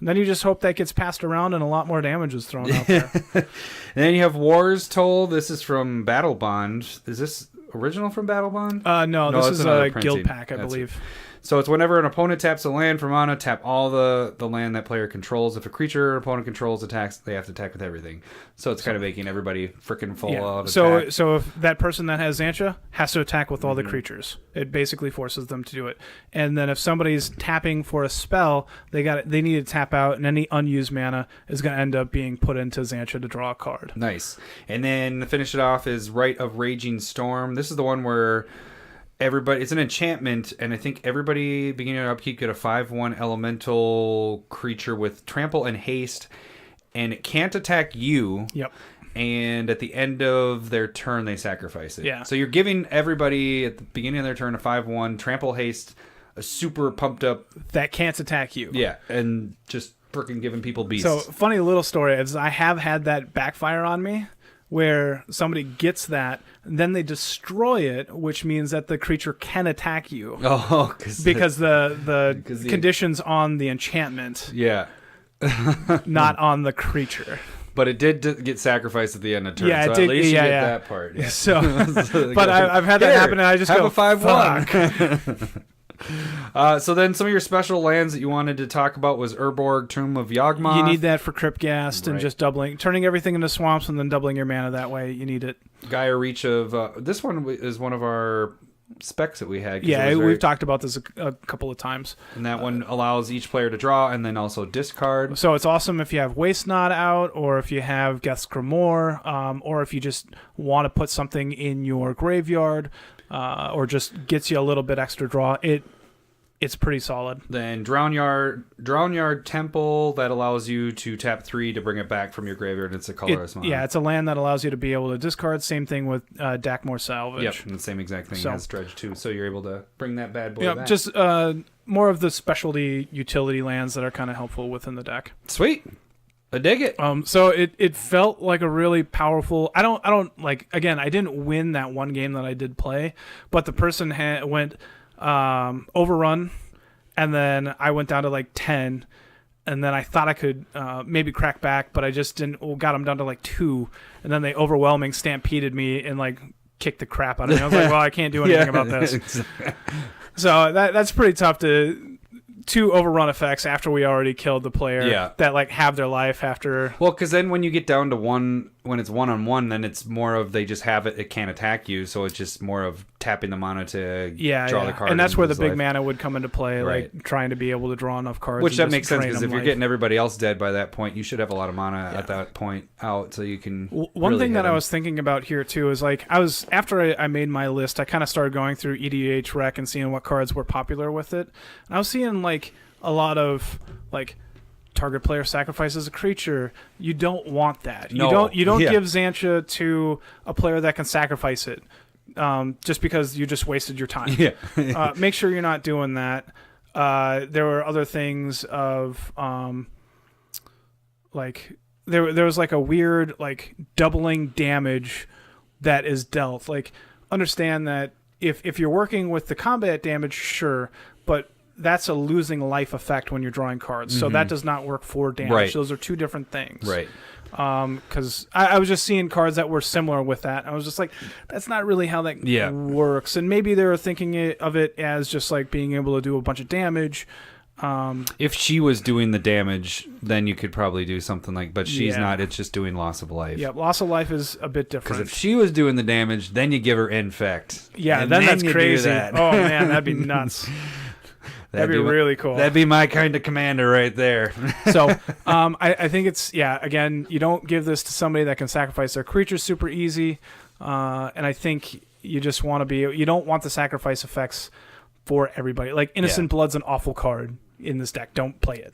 And then you just hope that gets passed around and a lot more damage is thrown out there. And then you have War's Toll. This is from Battle Bond. Is this original from Battle Bond? No, this is another a printing. guild pack, I believe. So it's whenever an opponent taps a land for mana, tap all the land that player controls. If a creature an opponent controls attacks, they have to attack with everything. So it's kind of making everybody freaking full out. So if that person that has Xantcha has to attack with all the creatures, it basically forces them to do it. And then if somebody's tapping for a spell, they need to tap out, and any unused mana is going to end up being put into Xantcha to draw a card. Nice. And then to finish it off is Rite of Raging Storm. This is the one where it's an enchantment, and I think everybody beginning of upkeep get a 5/1 elemental creature with trample and haste, and it can't attack you. Yep. And at the end of their turn, they sacrifice it. Yeah. So you're giving everybody at the beginning of their turn a 5/1 trample haste, a super pumped up that can't attack you. Yeah, and just freaking giving people beasts. So funny little story is I have had that backfire on me, where somebody gets that, and then they destroy it, which means that the creature can attack you. Oh, because the conditions on the enchantment, not on the creature. But it did get sacrificed at the end of turn. Yeah, so it did. At least you get yeah. that part. Yeah. So, but I've had that happen, and I just have go, a 5/1. fuck. So then some of your special lands that you wanted to talk about was Urborg, Tomb of Yawgmoth. You need that for Cryptghast and just turning everything into swamps and then doubling your mana that way. You need it. Gaia Reach of... this one is one of our specs that we had. Yeah, we've talked about this a couple of times. And that one allows each player to draw and then also discard. So it's awesome if you have Waste Not out, or if you have Geth's Grimoire, or if you just want to put something in your graveyard, or just gets you a little bit extra draw. It's pretty solid. Then Drownyard Temple, that allows you to tap 3 to bring it back from your graveyard. It's a colorless mana. Yeah, it's a land that allows you to be able to discard. Same thing with Dakmor Salvage. Yep, and the same exact thing as Dredge too. So you're able to bring that bad boy back. Just more of the specialty utility lands that are kind of helpful within the deck. Sweet. I dig it. So it felt like a really powerful. I don't like. Again, I didn't win that one game that I did play, but the person went overrun, and then I went down to like 10, and then I thought I could maybe crack back, but I just didn't. Got them down to like 2, and then they overwhelming stampeded me and like kicked the crap out of me. I was like, well, I can't do anything about this. Exactly. So that's pretty tough to. 2 overrun effects after we already killed the player that like have their life after. Well, because then when you get down to 1, when it's 1-on-1, then it's more of they just have it. It can't attack you, so it's just more of tapping the mana to draw the card. And that's where the big mana would come into play, like trying to be able to draw enough cards. Which that makes sense, because if you're getting everybody else dead by that point, you should have a lot of mana at that point out, so you can. One thing that I was thinking about here too is like after I made my list, I kind of started going through EDH Rec and seeing what cards were popular with it. And I was seeing like a lot of like target player sacrifices a creature. You don't want that. No. You don't give Xantcha to a player that can sacrifice it. Just because you just wasted your time. Make sure you're not doing that. There were other things of like there was like a weird like doubling damage that is dealt. Like, understand that if you're working with the combat damage, sure, but that's a losing life effect when you're drawing cards. So that does not work for damage. Right. Those are two different things. Right. Because I was just seeing cards that were similar with that. I was just like, that's not really how that works. And maybe they were thinking of it as just like being able to do a bunch of damage. If she was doing the damage, then you could probably do something like, but she's not. It's just doing loss of life. Yeah, loss of life is a bit different. Because if she was doing the damage, then you give her infect. Yeah, and then that's you crazy. do that. Oh man, that'd be nuts. That'd be really cool. That'd be my kind of commander right there. So, I think it's again, you don't give this to somebody that can sacrifice their creatures super easy, and I think you just want to be. You don't want the sacrifice effects for everybody. Like Innocent Blood's an awful card in this deck. Don't play it.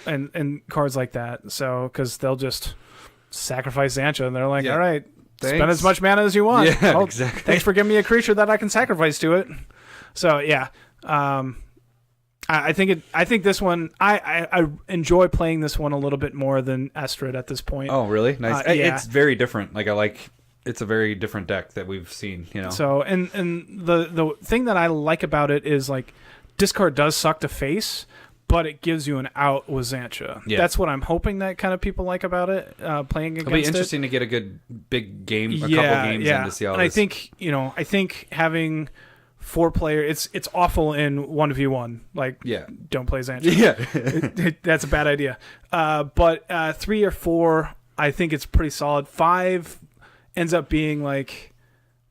And cards like that. So because they'll just sacrifice Xantcha, and they're like, all right, spend as much mana as you want. Yeah, exactly. Thanks for giving me a creature that I can sacrifice to it. So yeah, I think this one I enjoy playing this one a little bit more than Estrid at this point. Oh really? Nice. Yeah. It's very different. It's a very different deck that we've seen. You know. So and the thing that I like about it is like discard does suck to face, but it gives you an out with Xantcha. Yeah. That's what I'm hoping that kind of people like about it. Playing against it. It'll be interesting to get a good big game, a couple games in to see how. And I think having 4 player, it's awful in 1v1. Like, don't play Xantcha. Yeah, that's a bad idea. But 3 or 4, I think it's pretty solid. 5 ends up being like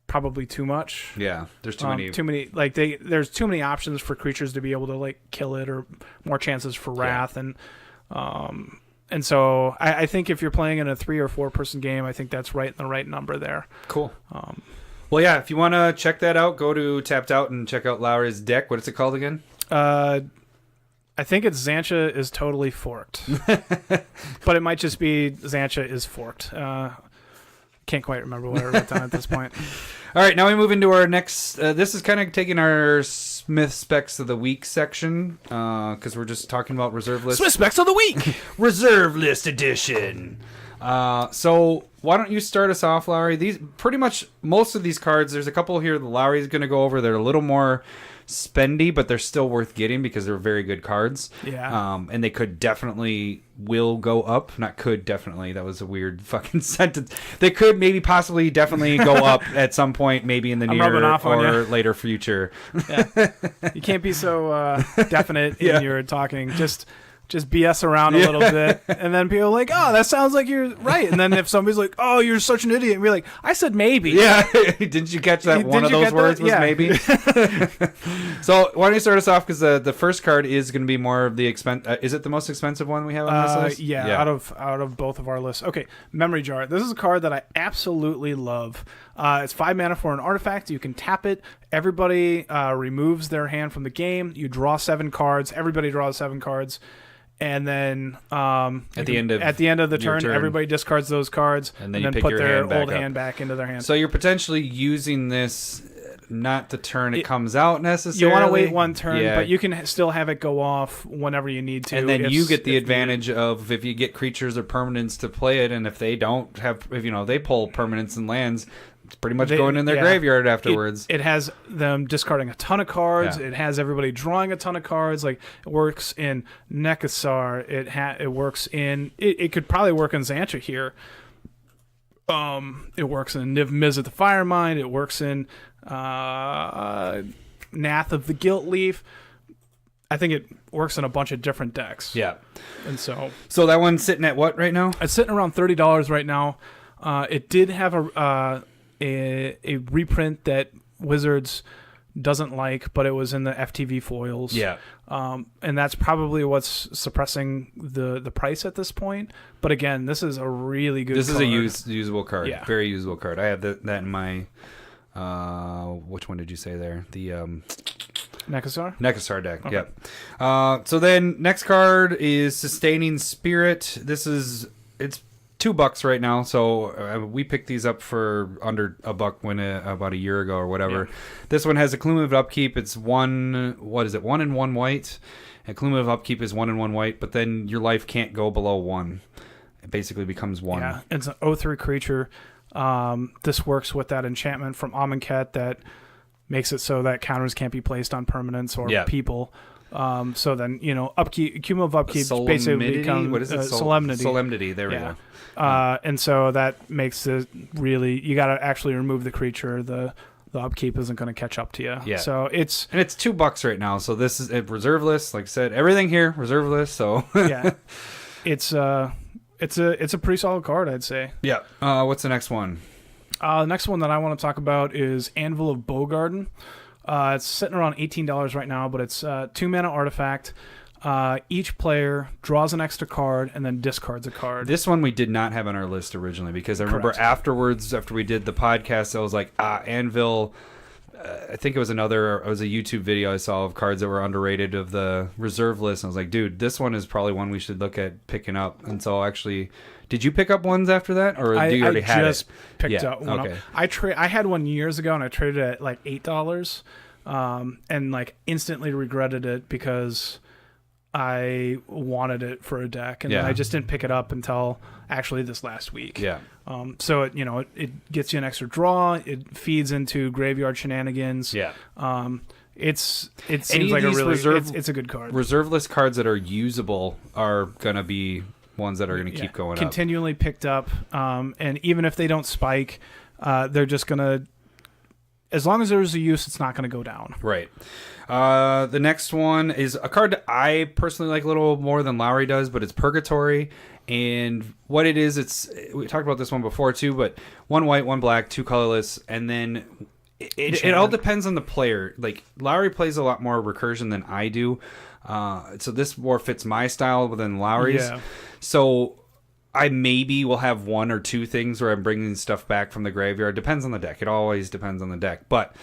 probably too much. Yeah, there's too many. Like there's too many options for creatures to be able to like kill it, or more chances for wrath, and so I think if you're playing in a 3 or 4 person game, I think that's right in the right number there. Cool. Well, yeah, if you want to check that out, go to Tapped Out and check out Lowry's deck. What is it called again? I think it's Xantcha is totally forked. But it might just be Xantcha is forked. Can't quite remember what I wrote down at this point. All right, now we move into our next... this is kind of taking our Smith Specs of the Week section, because we're just talking about Reserve List. Smith Specs of the Week! Reserve List Edition! So why don't you start us off, Lowry? These pretty much most of these cards. There's a couple here that Lowry's going to go over. They're a little more spendy, but they're still worth getting because they're very good cards. Yeah. And they could definitely will go up. Not could definitely. That was a weird fucking sentence. They could maybe possibly definitely go up at some point, maybe in the near or later future. Yeah. You can't be so definite in your talking. Just BS around a little bit, and then people are like, oh, that sounds like you're right. And then if somebody's like, oh, you're such an idiot, and we're like, I said maybe. Yeah. Didn't you catch that? One of those words was maybe. So why don't you start us off? Because the first card is going to be more of the expense. Is it the most expensive one we have on this list? Yeah, out of both of our lists. Okay, Memory Jar. This is a card that I absolutely love. It's 5 mana for an artifact. You can tap it. Everybody removes their hand from the game. You draw 7 cards. Everybody draws 7 cards. And then at the end of the turn, everybody discards those cards and then put their old hand back into their hand. So you're potentially using this not the turn it comes out necessarily. You want to wait one turn, but you can still have it go off whenever you need to. And then you get the advantage of if you get creatures or permanents to play it, and if they don't have, if they pull permanents and lands, it's pretty much going in their graveyard afterwards. It has them discarding a ton of cards. Yeah. It has everybody drawing a ton of cards. Like, it works in Nekasar. It works in... It could probably work in Xantcha here. It works in Niv Miz at the Firemind. It works in Nath of the Gilt Leaf. I think it works in a bunch of different decks. Yeah. And so that one's sitting at what right now? It's sitting around $30 right now. It did have a reprint that Wizards doesn't like, but it was in the FTV foils. Yeah. And that's probably what's suppressing the price at this point. But again, this is a really good card. This is a usable card. Yeah. Very usable card. I have that in my... which one did you say there? The... Nekasar deck. Okay. Yep. So then next card is Sustaining Spirit. It's $2 right now. So we picked these up for under $1 about a year ago or whatever. Yeah. This one has a cumulative upkeep. It's 1 and 1 white. And cumulative upkeep is 1 and 1 white, but then your life can't go below 1. It basically becomes 1. Yeah, it's an 0/3 creature. This works with that enchantment from Amonkhet that makes it so that counters can't be placed on permanents or people. So then, cumulative upkeep basically becomes what is it? Solemnity. Solemnity, there we go. And so that makes it really, you got to actually remove the creature. The upkeep isn't going to catch up to you. Yeah. So it's $2 right now. So this is a reserve list. Like I said, everything here, reserve list. So yeah, it's a pretty solid card, I'd say. Yeah. What's the next one? The next one that I want to talk about is Anvil of Bogarden. It's sitting around $18 right now, but it's 2-mana artifact. Each player draws an extra card and then discards a card. This one we did not have on our list originally because I remember afterwards, after we did the podcast, I was like, Anvil. I think it was a YouTube video I saw of cards that were underrated of the reserve list. And I was like, dude, this one is probably one we should look at picking up. And so actually, did you pick up ones after that, or do you already had it? I just picked up one. Okay. I had one years ago and I traded it at like $8, and like instantly regretted it because I wanted it for a deck, and then I just didn't pick it up until actually this last week. Yeah. So it gets you an extra draw. It feeds into graveyard shenanigans. Yeah. It seems like it's a good card. Reserve list cards that are usable are gonna be ones that are gonna keep going continually picked up. And even if they don't spike, they're just gonna. As long as there's a use, it's not going to go down. Right. The next one is a card that I personally like a little more than Lowry does, but it's Purgatory. And what it is, we talked about this one before too, but 1 white, 1 black, 2 colorless, and then it all depends on the player. Like Lowry plays a lot more recursion than I do, so this more fits my style than Lowry's. Yeah. So I maybe will have 1 or 2 things where I'm bringing stuff back from the graveyard. Depends on the deck. It always depends on the deck. But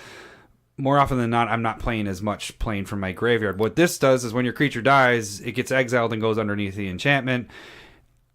more often than not, I'm not playing as much playing from my graveyard. What this does is when your creature dies, it gets exiled and goes underneath the enchantment.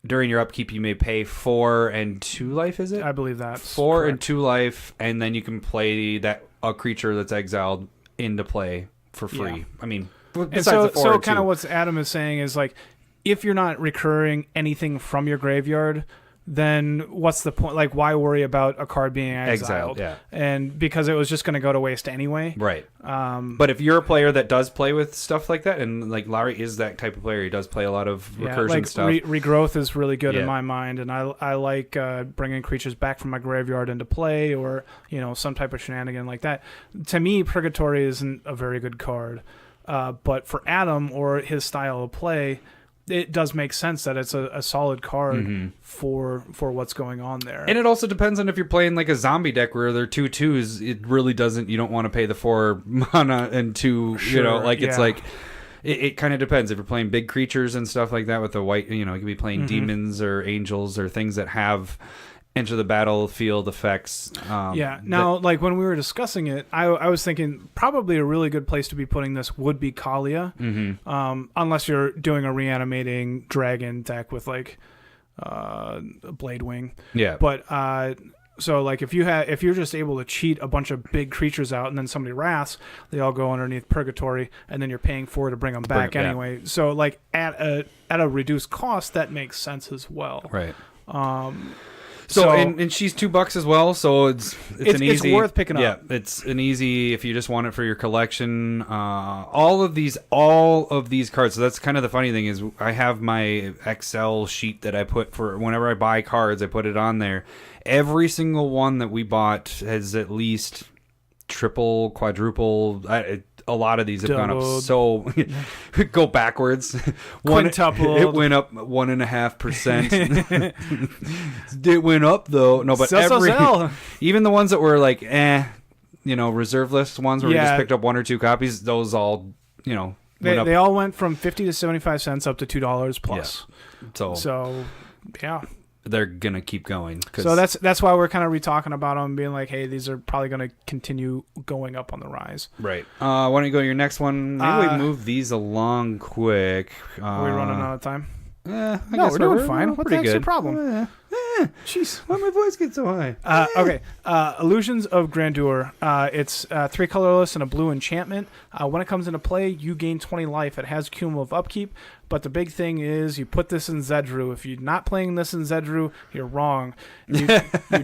During your upkeep, you may pay 4 and 2 life, is it? I believe that's 4 correct. And 2 life, and then you can play a creature that's exiled into play for free. Yeah. I mean, besides the 4 so kind of what Adam is saying is like, if you're not recurring anything from your graveyard, then what's the point? Like, why worry about a card being exiled? Yeah. And because it was just going to go to waste anyway. Right. But if you're a player that does play with stuff like that, and like Lowry is that type of player, he does play a lot of recursion stuff. Regrowth is really good in my mind, and I like bringing creatures back from my graveyard into play, or some type of shenanigan like that. To me, Purgatory isn't a very good card, but for Adam or his style of play, it does make sense that it's a solid card for what's going on there. And it also depends on if you're playing like a zombie deck where they're 2/2s. It really doesn't. You don't want to pay the 4 mana and 2. It's like it kind of depends. If you're playing big creatures and stuff like that with the white, you could be playing demons or angels or things that have enter the battlefield effects. Now, like when we were discussing it, I was thinking probably a really good place to be putting this would be Kalia, unless you're doing a reanimating dragon deck with like Blade Wing. Yeah, but so like if you're just able to cheat a bunch of big creatures out and then somebody wraths, they all go underneath Purgatory, and then you're paying 4 to bring them back anyway. So like at a reduced cost, that makes sense as well. Right. So and she's $2 as well, so it's easy. It's worth picking up. Yeah, it's an easy if you just want it for your collection. All of these cards. So that's kind of the funny thing is I have my Excel sheet that I put for whenever I buy cards. I put it on there. Every single one that we bought has at least triple, quadruple. A lot of these have gone up so go backwards. Quintuple. It went up 1.5%. It went up though. No, but even the ones that were like reserve list ones where we just picked up 1 or 2 copies, those all they all went from 50 to 75 cents up to $2 plus. Yeah. So they're gonna keep going. So that's why we're kind of re-talking about them, being like, hey, these are probably gonna continue going up on the rise. Right. Why don't you go to your next one? Maybe we move these along quick. Are we running out of time? I no, guess we're doing fine. We're what the heck's the problem? Jeez. Why my voice get so high? Okay. Illusions of Grandeur. It's 3 colorless and a blue enchantment. When it comes into play, you gain 20 life. It has cumulative upkeep, but the big thing is you put this in Zedru. If you're not playing this in Zedru, you're wrong. You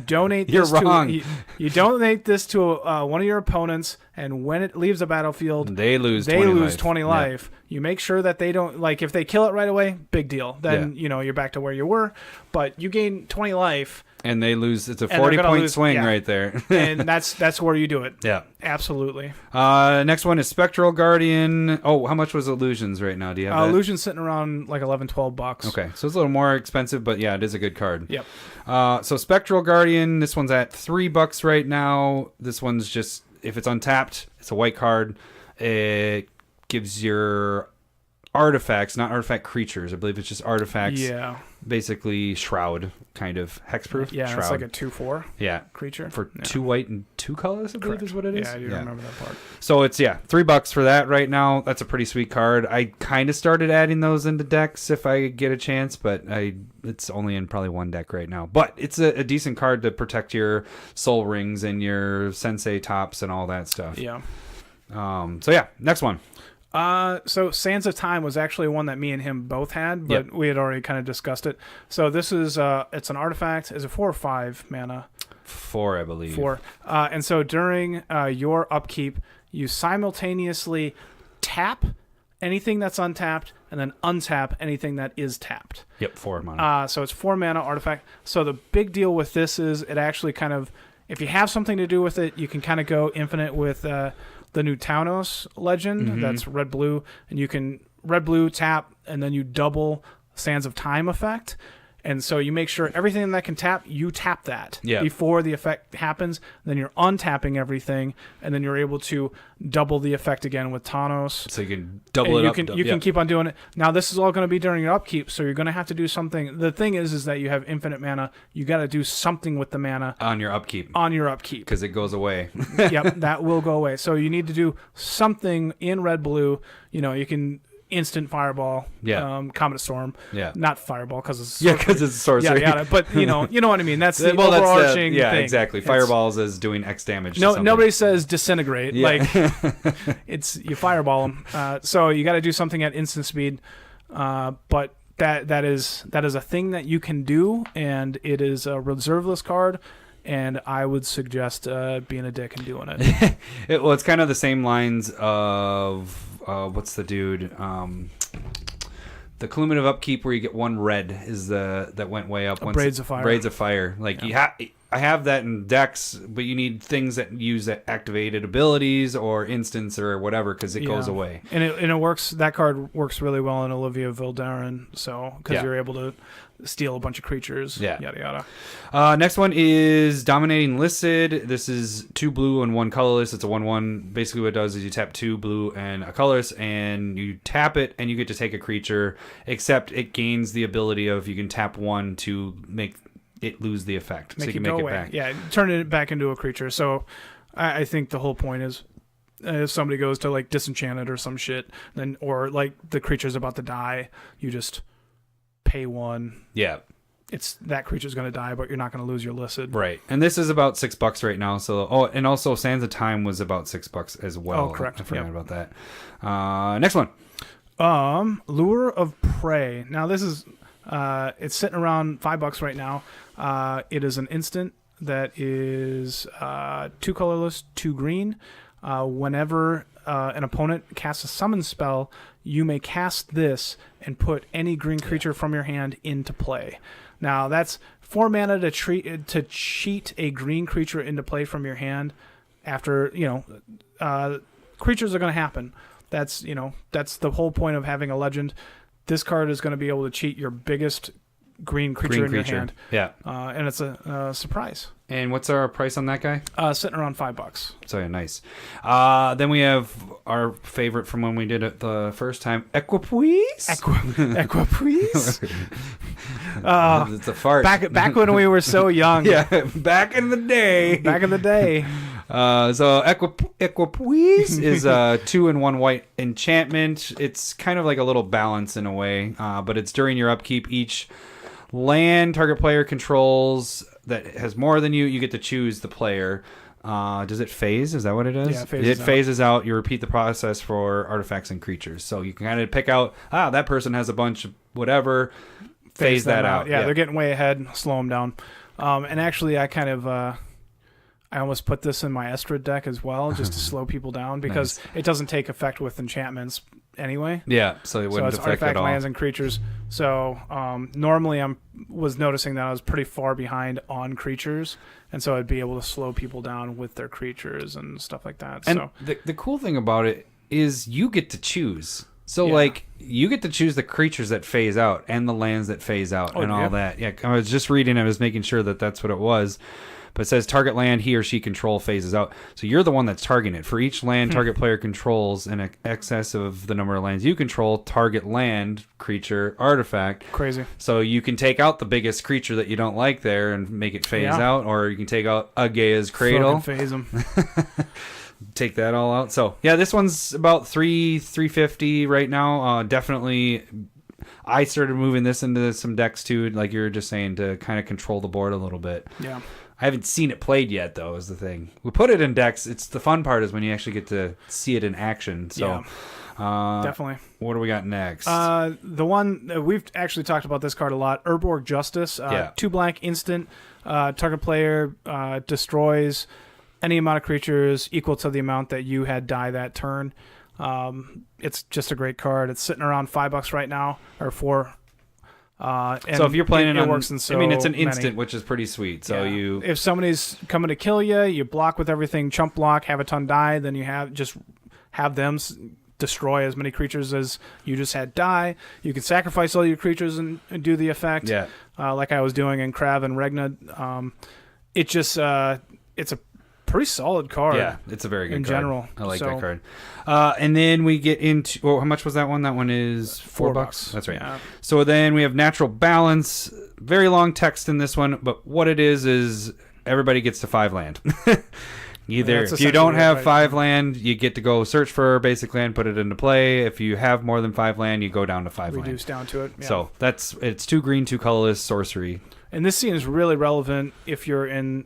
donate this You're wrong. You donate this to one of your opponents, and when it leaves the battlefield, They lose 20 life. life. You make sure that they don't, like, if they kill it right away, big deal. Then, you're back to where you were. But you gain 20 life. And they lose. It's a And they're gonna 40-point lose, swing yeah. right there. And that's where you do it. Yeah. Absolutely. Next one is Spectral Guardian. Oh, how much was Illusions right now? Do you have that? Illusion's sitting around like $11-12. Okay, so it's a little more expensive, but yeah, it is a good card. Yep. So Spectral Guardian, this one's at $3 right now. This one's just, if it's untapped, it's a white card. It gives your artifacts, not artifact creatures. I believe it's just artifacts. Yeah. Basically Shroud, kind of hexproof. Yeah, Shroud. it's like a 2/4 yeah creature. for 2 white and 2 colors, I believe Correct. is what it is. Yeah, I do remember that part. So it's $3 for that right now. That's a pretty sweet card. I kind of started adding those into decks if I get a chance, but it's only in probably one deck right now. But it's a decent card to protect your Soul Rings and your Sensei Tops and all that stuff. Yeah. So yeah, next one. So Sands of Time was actually one that me and him both had, but we had already kind of discussed it. So this is it's an artifact. Is it 4 or 5 mana? 4, I believe. 4. And so during your upkeep, you simultaneously tap anything that's untapped and then untap anything that is tapped. Yep, 4 mana. So it's 4 mana artifact. So the big deal with this is it actually kind of, if you have something to do with it, you can kind of go infinite with the new Taunos legend. That's red-blue. And you can red-blue tap, and then you double Sands of Time effect. And so you make sure everything that can tap, you tap that before the effect happens. Then you're untapping everything, and then you're able to double the effect again with Taunos. So you can double it up. You can keep on doing it. Now, this is all going to be during your upkeep, so you're going to have to do something. The thing is that you have infinite mana. You got to do something with the mana. On your upkeep. Because it goes away. Yep, that will go away. So you need to do something in red-blue. You can... instant fireball, Comet Storm, not fireball because it's sorcery. But you know what I mean. That's the overarching thing. Exactly. Fireballs is doing X damage. Nobody says disintegrate. Like it's you fireball them. So you got to do something at instant speed. But that is a thing that you can do, and it is a reserveless card. And I would suggest being a dick and doing it. It's kind of the same lines of what's the dude? The cumulative upkeep where you get 1 red is that went way up. Braids of Fire. Braids of Fire. Like I have that in decks, but you need things that use activated abilities or instants or whatever because it goes away. And it works. That card works really well in Olivia Vildarin, so because you're able to steal a bunch of creatures. Yada yada. Next one is Dominating Licid. This is 2 blue and 1 colorless. It's a 1/1. Basically, what it does is you tap 2 blue and a colorless, and you tap it, and you get to take a creature. Except it gains the ability of you can tap 1 to make it lose the effect, so you can make it back. Yeah, turn it back into a creature. So I think the whole point is if somebody goes to like disenchant it or some shit, then or like the creature's about to die, you just pay 1. Yeah. It's that creature's going to die, but you're not going to lose your Licid. Right. And this is about $6 right now. So and also Sands of Time was about $6 as well. Oh, correct. I forgot about that. Next one. Lure of Prey. Now this is it's sitting around $5 right now. It is an instant that is 2 colorless, 2 green. Whenever an opponent casts a summon spell, you may cast this and put any green creature from your hand into play. Now that's 4 mana to cheat a green creature into play from your hand. After creatures are going to happen. That's the whole point of having a legend. This card is going to be able to cheat your biggest green creature in your hand. Yeah. And it's a surprise. And what's our price on that guy? Sitting around $5. So yeah, nice. Then we have our favorite from when we did it the first time, Equipoise. Equipoise. It's a fart. Back when we were so young. Yeah, back in the day. Back in the day. So Equipoise is a 2 and 1 white enchantment. It's kind of like a little balance in a way, but it's during your upkeep. Each land target player controls that has more than you get to choose the player. Does it phase? Is that what it is? Yeah, it phases out. You repeat the process for artifacts and creatures. So you can kind of pick out, that person has a bunch of whatever. Phase that out. Yeah, they're getting way ahead. Slow them down. And actually, I kind of... I almost put this in my Estrad deck as well, just to slow people down, because it doesn't take effect with enchantments anyway. Yeah, so it wouldn't it's affect artifact at all. lands and creatures. So normally was noticing that I was pretty far behind on creatures, and so I'd be able to slow people down with their creatures and stuff like that. And so the cool thing about it is you get to choose. So, like, you get to choose the creatures that phase out and the lands that phase out and all that. Yeah, I was just reading, I was making sure that that's what it was. But it says target land he or she control phases out. So you're the one that's targeting it. For each land target player controls in excess of the number of lands you control, target land, creature, artifact. Crazy. So you can take out the biggest creature that you don't like there and make it phase out, or you can take out Agaea's Cradle. Phase them. Take that all out. So yeah, this one's about $350 right now. Definitely, I started moving this into some decks too, like you were just saying, to kind of control the board a little bit. Yeah. I haven't seen it played yet, though, is the thing. We put it in decks. It's the fun part is when you actually get to see it in action. So, definitely. What do we got next? The one we've actually talked about this card a lot. Urborg Justice. 2 black instant. Target player destroys any amount of creatures equal to the amount that you had die that turn. It's just a great card. It's sitting around $5 right now, or $4. And so if you're playing it works in so it's an instant, many. which is pretty sweet. So if somebody's coming to kill you, you block with everything, chump block, have a ton die, then you have them destroy as many creatures as you just had die. You can sacrifice all your creatures and do the effect. Yeah, like I was doing in Krav and Regna. It's a pretty solid card. Yeah, it's a very good in card. general. I like that card. And then we get into how much was that one? That one is $4. That's right. Yeah. So then we have Natural Balance. Very long text in this one, but what it is everybody gets to 5 land. Either if you don't have 5 land, you get to go search for basic land, put it into play. If you have more than 5 land, you go down to 5 land. Reduce down to it. Yeah. So it's 2 green, 2 colorless sorcery. And this scene is really relevant if you're in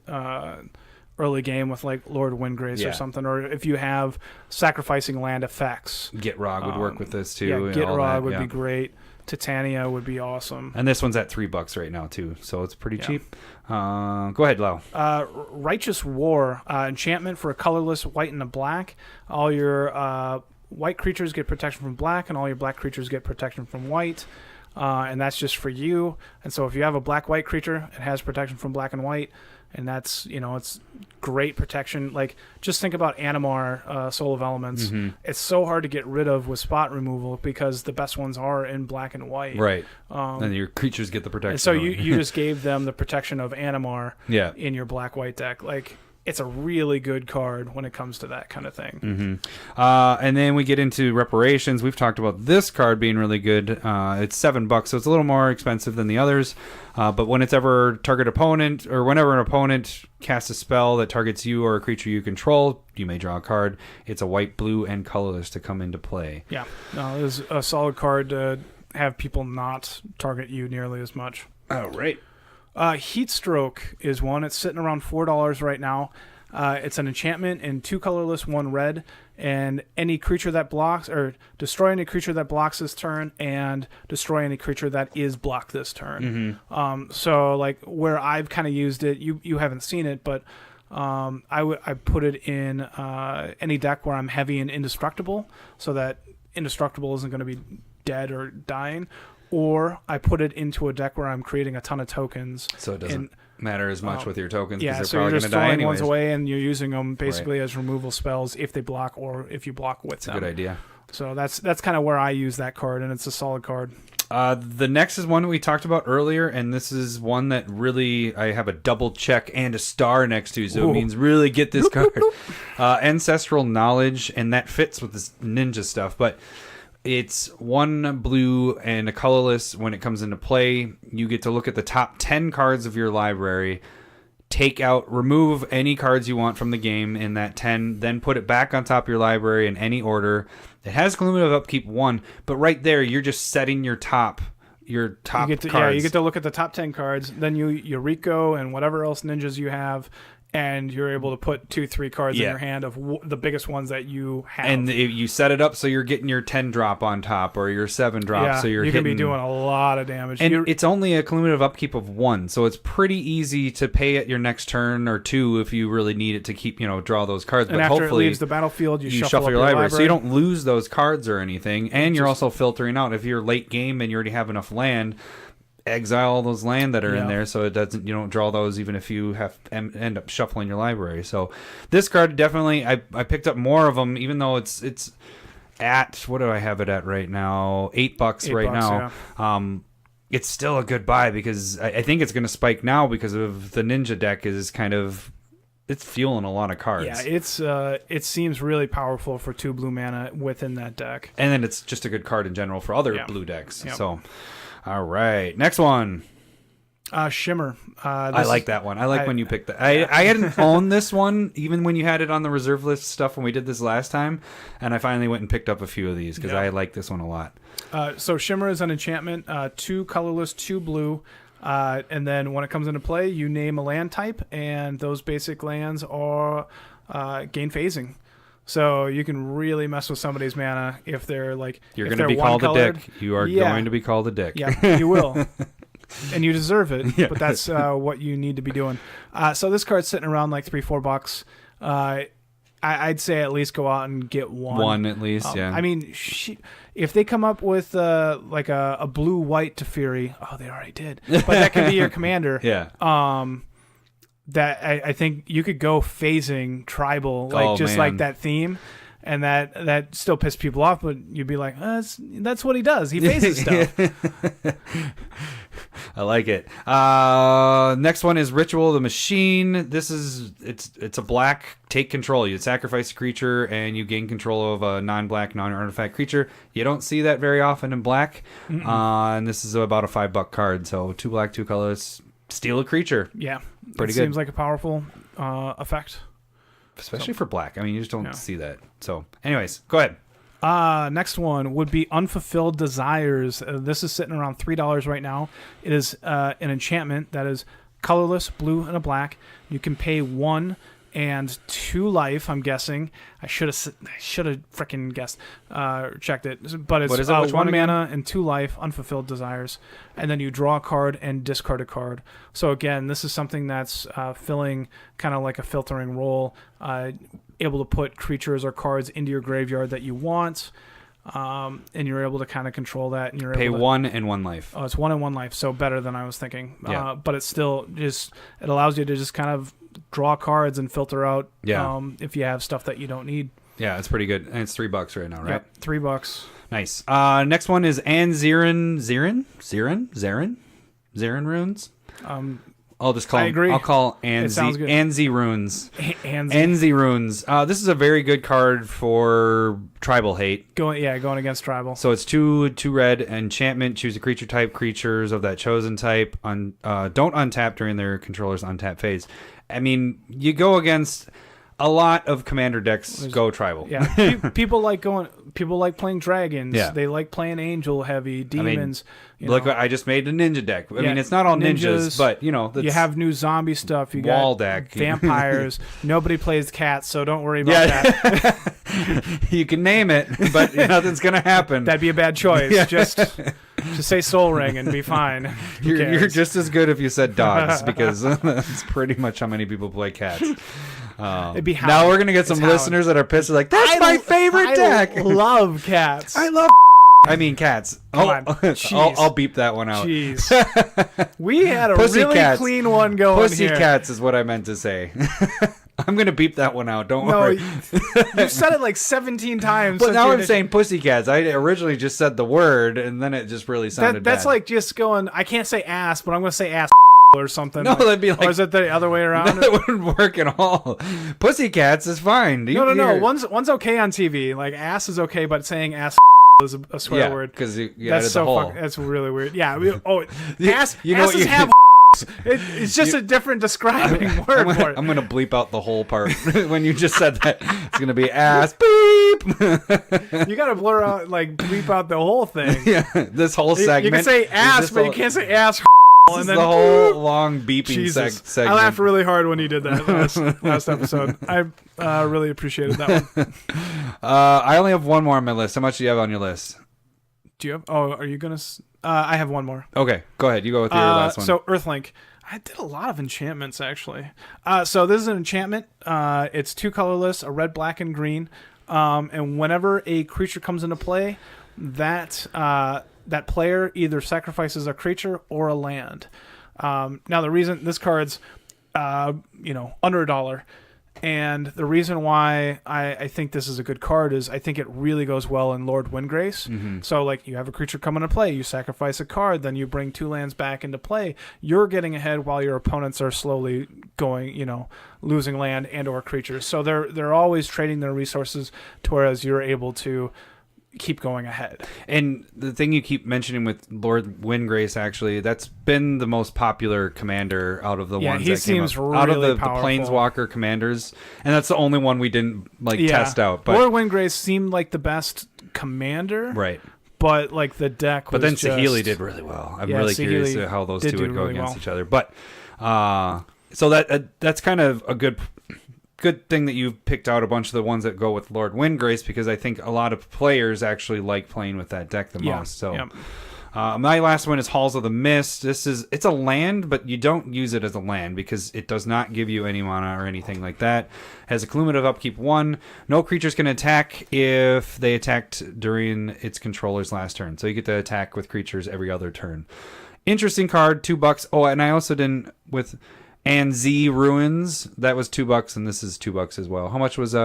early game with like Lord Windgrace or something, or if you have sacrificing land effects. Gitrog would work with this too. Yeah, Gitrog would be great. Titania would be awesome. And this one's at $3 right now too, so it's pretty cheap. Go ahead, Lau. Righteous War, enchantment for a colorless white and a black. All your white creatures get protection from black, and all your black creatures get protection from white. And that's just for you. And so if you have a black-white creature, it has protection from black and white. And that's, it's great protection. Like, just think about Animar, Soul of Elements. Mm-hmm. It's so hard to get rid of with spot removal because the best ones are in black and white. Right. And your creatures get the protection. And so you just gave them the protection of Animar in your black-white deck. Like, it's a really good card when it comes to that kind of thing. Mm-hmm. And then we get into Reparations. We've talked about this card being really good. It's $7, so it's a little more expensive than the others. But when it's ever target opponent, or whenever an opponent casts a spell that targets you or a creature you control, you may draw a card. It's a white, blue, and colorless to come into play. Yeah, no, it's a solid card to have people not target you nearly as much. Oh, right. Heatstroke is one. It's sitting around $4 right now. It's an enchantment in 2 colorless, 1 red, and any creature that blocks, or destroy any creature that blocks this turn, and destroy any creature that is blocked this turn. Mm-hmm. So like where I've kind of used it, you haven't seen it, but I put it in any deck where I'm heavy and indestructible, so that indestructible isn't going to be dead or dying. Or I put it into a deck where I'm creating a ton of tokens. So it doesn't matter as much with your tokens because they're so probably you're going just to die throwing anyways. ones away and you're using them basically as removal spells if they block or if you block with them. That's a good idea. So that's kind of where I use that card, and it's a solid card. The next is one that we talked about earlier, and this is one that really I have a double check and a star next to, so it means really get this card. Ancestral Knowledge, and that fits with this ninja stuff, but it's 1 blue and a colorless. When it comes into play, you get to look at the top 10 cards of your library, remove any cards you want from the game in that 10, then put it back on top of your library in any order. It has cumulative upkeep 1, but right there, you're just setting your top your top you get to, cards. Yeah, you get to look at the top 10 cards. Then you Rico and whatever else ninjas you have, and you're able to put 2-3 cards in your hand of the biggest ones that you have. And you set it up so you're getting your 10 drop on top or your 7 drop. So you're going to be doing a lot of damage. And it's only a cumulative upkeep of 1, so it's pretty easy to pay at your next turn or 2 if you really need it to keep, draw those cards. And but after hopefully it leaves the battlefield, you shuffle your library. So you don't lose those cards or anything. And you're also filtering out. If you're late game and you already have enough land, exile all those land that are in there, so you don't draw those even if you have end up shuffling your library. So this card definitely, I picked up more of them, even though it's at, what do I have it at right now? $8 right now. Yeah. It's still a good buy because I think it's going to spike now because of the ninja deck is kind of, it's fueling a lot of cards. Yeah, it seems really powerful for 2 blue mana within that deck. And then it's just a good card in general for other blue decks. Yep. So all right, next one. Shimmer. I like that one. I like when you picked that. I hadn't owned this one even when you had it on the reserve list stuff when we did this last time, and I finally went and picked up a few of these because I like this one a lot. So Shimmer is an enchantment, 2 colorless, 2 blue, and then when it comes into play, you name a land type, and those basic lands are gain phasing. So you can really mess with somebody's mana if they're like... You're going to be called a dick. You are going to be called a dick. Yeah, you will. And you deserve it, but that's what you need to be doing. So this card's sitting around like $3-4. I'd say at least go out and get one. One at least, yeah. I mean, if they come up with like a blue-white Teferi... Oh, they already did. But that could be your commander. Yeah. That I think you could go phasing tribal, like that theme, and that still piss people off, but you'd be like, that's what he does. He phases stuff. I like it. Next one is Ritual of the Machine. This is it's a black take control. You sacrifice a creature and you gain control of a non-black, non-artifact creature. You don't see that very often in black. And this is about a $5 card. So 2 black, 2 colors. Steal a creature. Yeah. Pretty good. Seems like a powerful effect. Especially for black. I mean, you just don't see that. So, anyways, go ahead. Next one would be Unfulfilled Desires. This is sitting around $3 right now. It is an enchantment that is colorless, blue, and a black. You can pay 1 and 2 life, I'm guessing. I should have freaking guessed, checked it. But it's what is it? Which 1 again? mana and 2 life, Unfulfilled Desires. And then you draw a card and discard a card. So again, this is something that's filling kind of like a filtering role, able to put creatures or cards into your graveyard that you want. And you're able to kind of control that. And you're pay able to, 1 and 1 life. Oh, it's 1 and 1 life, so better than I was thinking. Yeah. But it's still just, it allows you to just kind of draw cards and filter out if you have stuff that you don't need. Yeah, it's pretty good. And it's $3 right now, right? Yep, $3. Nice. Next one is An-Zerrin. Zerrin runes? I'll just call I agree. I'll call An-Z runes. An-Z runes. This is a very good card for tribal hate. Going against tribal. So it's 2 red enchantment. Choose a creature type. Creatures of that chosen type. Don't untap during their controller's untap phase. I mean, you go against a lot of commander decks. Go tribal. Yeah, people like playing dragons. Yeah. They like playing angel heavy demons. Look, I just made a ninja deck. I mean, it's not all ninjas, but you have new zombie stuff. You wall got deck, vampires. Nobody plays cats, so don't worry about that. You can name it, but nothing's gonna happen. That'd be a bad choice. Yeah. Just say Soul Ring and be fine. You're just as good if you said dogs because that's pretty much how many people play cats. Now we're gonna get some listeners that are pissed. Like, that's my favorite deck. I love cats. I love. I mean cats. I'll beep that one out. Jeez. We had a really clean one going Pussy here. cats is what I meant to say. I'm going to beep that one out. Don't worry. You've said it like 17 times. But now I'm saying pussy cats. I originally just said the word, and then it just really sounded That's bad. like just going, I can't say ass, but I'm going to say ass or something. No, that'd be like... Or is it the other way around? That wouldn't work at all. Pussy cats is fine. No. One's okay on TV. Like, ass is okay, but saying ass is a swear word. Because you that's added so the whole. That's really weird. Yeah. Asses you have it's just a different describing word for it. I'm going to bleep out the whole part when you just said that. It's going to be ass beep. bleep. You gotta blur out, like, bleep out the whole thing. Yeah, this whole segment. You can say ass, is but you just can't say ass. This And is then the whole long beeping Jesus. segment. I laughed really hard when you did that last episode. I really appreciated that one. I only have one more on my list. How much do you have on your list? Do you have? Oh, are you gonna? I have one more. Okay, go ahead. You go with your last one. So Earthlink. I did a lot of enchantments actually. So this is an enchantment. It's 2 colorless, a red, black, and green. And whenever a creature comes into play, that player either sacrifices a creature or a land. Now the reason this card's under $1, and the reason why I think this is a good card is I think it really goes well in Lord Windgrace. Mm-hmm. So like you have a creature come into play, you sacrifice a card, then you bring 2 lands back into play. You're getting ahead while your opponents are slowly going, losing land and or creatures. So they're always trading their resources to whereas you're able to keep going ahead. And the thing you keep mentioning with Lord Windgrace, actually, that's been the most popular commander out of the ones he that came seems up. Out of really the powerful. Planeswalker commanders, and that's the only one we didn't test out. But Lord Windgrace seemed like the best commander, right. but like the deck was But then just... Saheeli did really well. I'm really curious Saheeli to how those did two do would go really against well. each other. But so that's kind of a good thing that you've picked out a bunch of the ones that go with Lord Windgrace, because I think a lot of players actually like playing with that deck the most. So my last one is Halls of the Mist. It's a land, but you don't use it as a land because it does not give you any mana or anything like that. Has a cumulative upkeep 1. No creatures can attack if they attacked during its controller's last turn. So you get to attack with creatures every other turn. Interesting card, $2. Oh, and I also didn't with An-Zerrin. That was $2, and this is $2 as well. How much was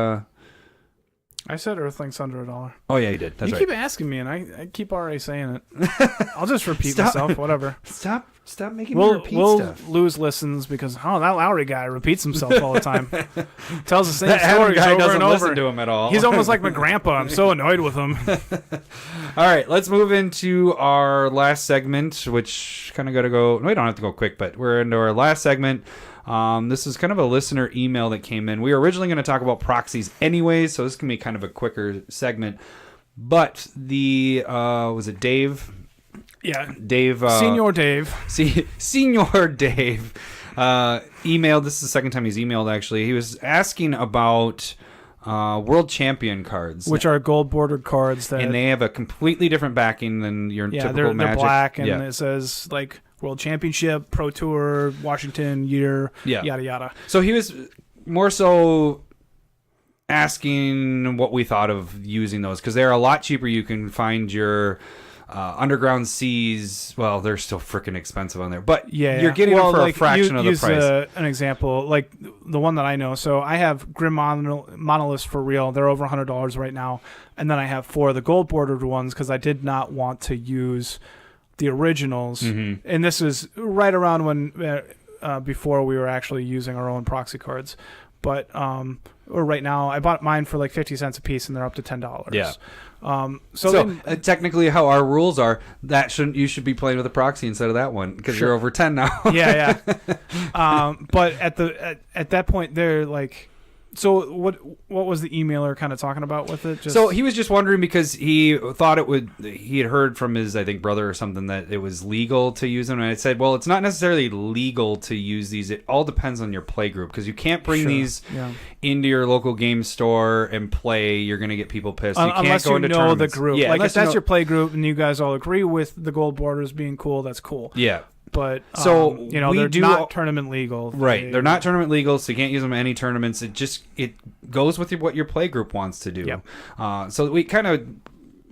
I said Earthlink's under $1. Oh yeah, you did. That's you right. keep asking me, and I keep already saying it. I'll just repeat myself. Whatever. Stop making me repeat stuff. We'll lose listens because that Lowry guy repeats himself all the time. Tells the same That Adam stories guy over doesn't and over. listen to him at all. He's almost like my grandpa. I'm so annoyed with him. All right, let's move into our last segment, which kind of got to go. We don't have to go quick, but we're into our last segment. This is kind of a listener email that came in. We were originally going to talk about proxies anyways, so this can be kind of a quicker segment. But was it Dave? Yeah. Dave. Senior Dave. Senior Dave emailed. This is the second time he's emailed, actually. He was asking about World Champion cards. Which are gold bordered cards. And they have a completely different backing than your typical they're Magic. black, and it says, like, World Championship, Pro Tour, Washington, year, yada, yada. So he was more so asking what we thought of using those, because they're a lot cheaper. You can find your Underground Seas. Well, they're still freaking expensive on there, but you're getting them for a fraction of the price. An example, like the one that I know. So I have Grim Monoliths for real. They're over $100 right now. And then I have 4 of the gold bordered ones because I did not want to use the originals. Mm-hmm. And this is right around when before we were actually using our own proxy cards. But or right now, I bought mine for like 50 cents a piece, and they're up to $10. Yeah. So technically, how our rules are, you should be playing with a proxy instead of that one because you're over 10 now. Yeah. But at that point, they're like. So what was the emailer kind of talking about with it? So he was just wondering because he thought he had heard from his, I think, brother or something that it was legal to use them. And I said, well, it's not necessarily legal to use these. It all depends on your play group because you can't bring these into your local game store and play. You're going to get people pissed. You unless can't go you into know tournaments. the group. Yeah, like if that's your play group and you guys all agree with the gold borders being cool, that's cool. Yeah. But so they're not tournament legal, right? They're not tournament legal, so you can't use them in any tournaments. It goes with what your play group wants to do. Yep. So we kind of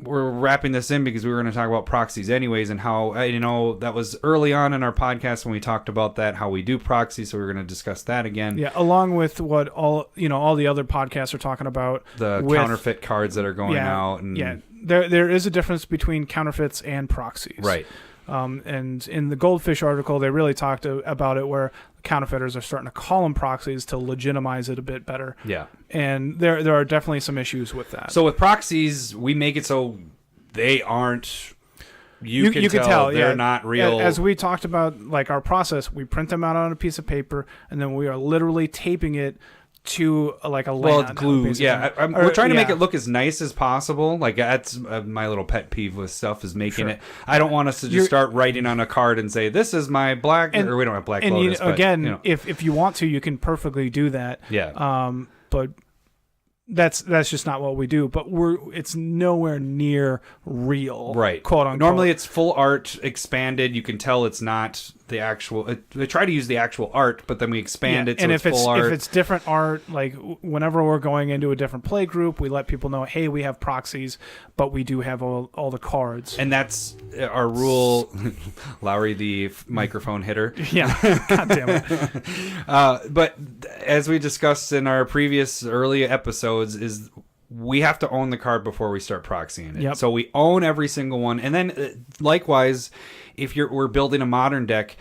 were wrapping this in because we were going to talk about proxies anyways, and how that was early on in our podcast when we talked about that, how we do proxies. So we're going to discuss that again. Yeah, along with what all the other podcasts are talking about, the counterfeit cards that are going out. And there is a difference between counterfeits and proxies, right? And in the Goldfish article, they really talked about it where counterfeiters are starting to call them proxies to legitimize it a bit better. Yeah. And there are definitely some issues with that. So with proxies, we make it so they aren't... You can tell they're not real. As we talked about, like our process, we print them out on a piece of paper, and then we are literally taping it to like a land. Well, it's glue. basically. Yeah, we're trying to make it look as nice as possible. Like that's my little pet peeve with stuff is making it. I don't want us to just start writing on a card and say this is my black. Or we don't have black Lotus. Again, if you want to, you can perfectly do that. Yeah. But that's just not what we do. But it's nowhere near real. Right. Quote unquote. Normally it's full art expanded. You can tell it's not the actual. They try to use the actual art, but then we expand it. So and it's full art. If it's different art, like whenever we're going into a different play group, we let people know, hey, we have proxies, but we do have all the cards. And that's our rule. Lowry, the microphone hitter. Yeah. God damn it. But as we discussed in our previous early episodes, is we have to own the card before we start proxying it. Yep. So we own every single one, and then likewise, if we're building a modern deck,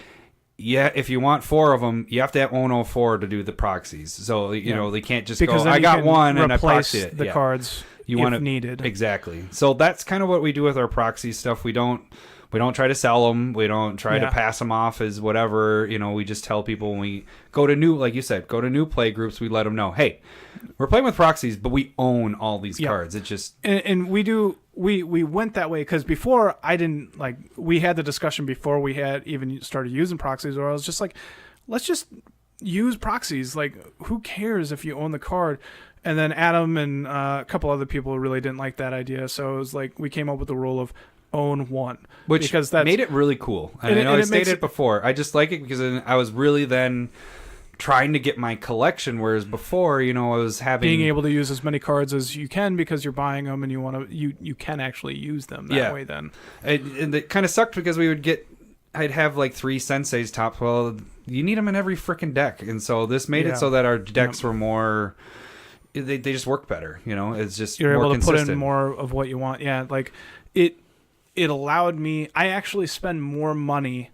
if you want 4 of them, you have to own all 4 to do the proxies. So you know they can't just because go. I got one and I proxy replace it. The cards you if want it needed. Exactly. So that's kind of what we do with our proxy stuff. We don't try to sell them. We don't try to pass them off as whatever. We just tell people when we go to new, like you said, go to new play groups. We let them know, hey, we're playing with proxies, but we own all these cards. It just and we do. We went that way because before I didn't like. We had the discussion before we had even started using proxies, where I was just like, let's just use proxies. Like, who cares if you own the card? And then Adam and a couple other people really didn't like that idea, so it was like we came up with the rule of own one, which made it really cool. I know I stated it before. I just like it because I was really then trying to get my collection, whereas before, I was being able to use as many cards as you can because you're buying them and you can actually use them that way. Then and it kind of sucked because I'd have like 3 senseis top. Well, you need them in every freaking deck, and so this made it so that our decks were more. They just work better. It's just you're more able to consistent. put in more of what you want. Yeah, like it allowed me. I actually spend more money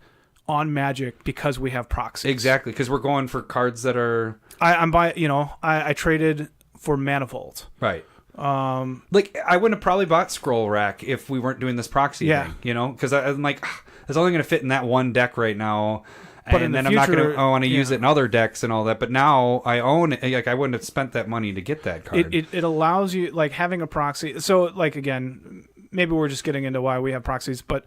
on Magic because we have proxies. Exactly, because we're going for cards that are. I traded for Manifold. Right. Like I wouldn't have probably bought Scroll Rack if we weren't doing this proxy thing. Because I'm like, it's only going to fit in that one deck right now. But and then I'm not going to want to use it in other decks and all that. But now I own it. Like I wouldn't have spent that money to get that card. It allows you like having a proxy. So like again, maybe we're just getting into why we have proxies, but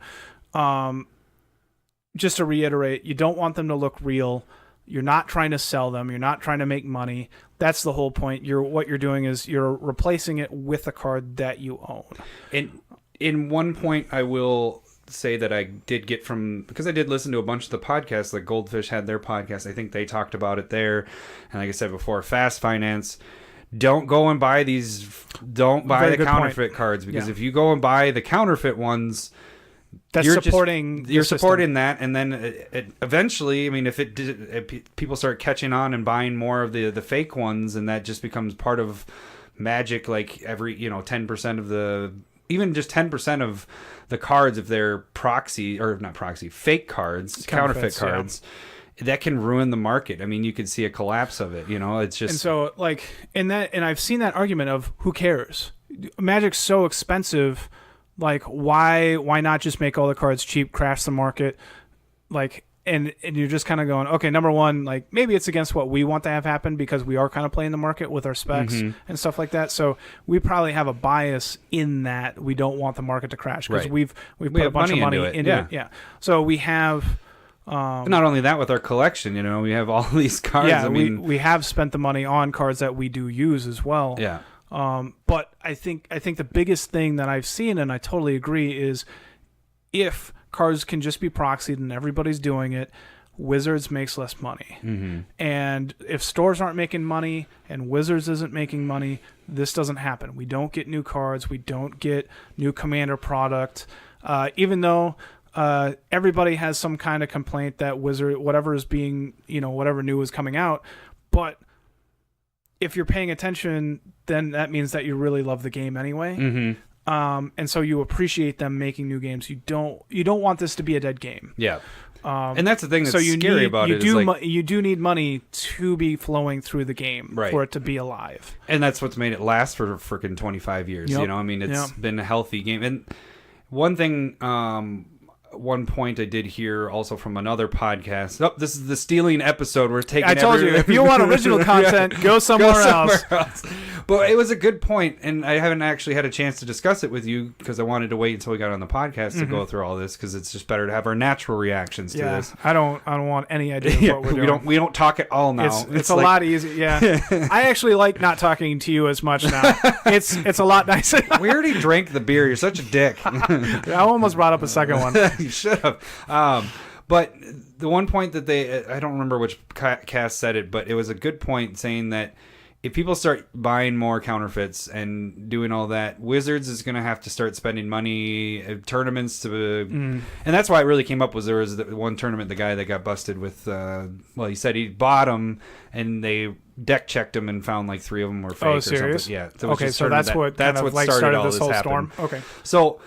just to reiterate, you don't want them to look real. You're not trying to sell them. You're not trying to make money. That's the whole point. What you're doing is you're replacing it with a card that you own. And in one point, I will say that I did get because I did listen to a bunch of the podcasts, like Goldfish had their podcast. I think they talked about it there. And like I said before, Fast Finance. Don't go and buy these. Don't buy the counterfeit cards because if you go and buy the counterfeit ones, that's supporting. You're supporting that, and then eventually, I mean, if people start catching on and buying more of the fake ones, and that just becomes part of Magic, like every 10% of the, even just 10% of the cards, if they're fake cards, counterfeit cards. Yeah. That can ruin the market. I mean, you could see a collapse of it. It's just. And so, like, and I've seen that argument of who cares? Magic's so expensive. Like, why not just make all the cards cheap, crash the market? Like, and you're just kind of going, okay, number one, like maybe it's against what we want to have happen because we are kind of playing the market with our specs and stuff like that. So we probably have a bias in that we don't want the market to crash because we've put a bunch of money into it. Yeah. So we have. Not only that, with our collection, we have all these cards. Yeah, we have spent the money on cards that we do use as well. Yeah. But I think the biggest thing that I've seen, and I totally agree, is if cards can just be proxied and everybody's doing it, Wizards makes less money. Mm-hmm. And if stores aren't making money and Wizards isn't making money, this doesn't happen. We don't get new cards. We don't get new Commander product. Even though everybody has some kind of complaint that whatever is being, whatever new is coming out. But if you're paying attention, then that means that you really love the game anyway. Mm-hmm. And so you appreciate them making new games. You don't want this to be a dead game. Yeah. And that's the thing that's scary about it. You do need money to be flowing through the game for it to be alive. And that's what's made it last for freaking 25 years. Yep. It's been a healthy game. And one thing one point I did hear also from another podcast. Oh, this is the stealing episode. We're taking. I told you, if you want original content, go somewhere else. But it was a good point, and I haven't actually had a chance to discuss it with you because I wanted to wait until we got on the podcast to go through all this, because it's just better to have our natural reactions to this. I don't want any idea of what we're doing. We don't talk at all now. It's a lot easier. Yeah, I actually like not talking to you as much now. It's a lot nicer. We already drank the beer. You're such a dick. I almost brought up a second one. You should have. But the one point that I don't remember which cast said it, but it was a good point, saying that if people start buying more counterfeits and doing all that, Wizards is going to have to start spending money at tournaments and that's why it really came up. There was the one tournament, the guy that got busted with, he said he bought them and they deck checked them and found like 3 of them were fake. Oh, or serious? something. Yeah. So that's what started all this whole happen. storm. Okay. So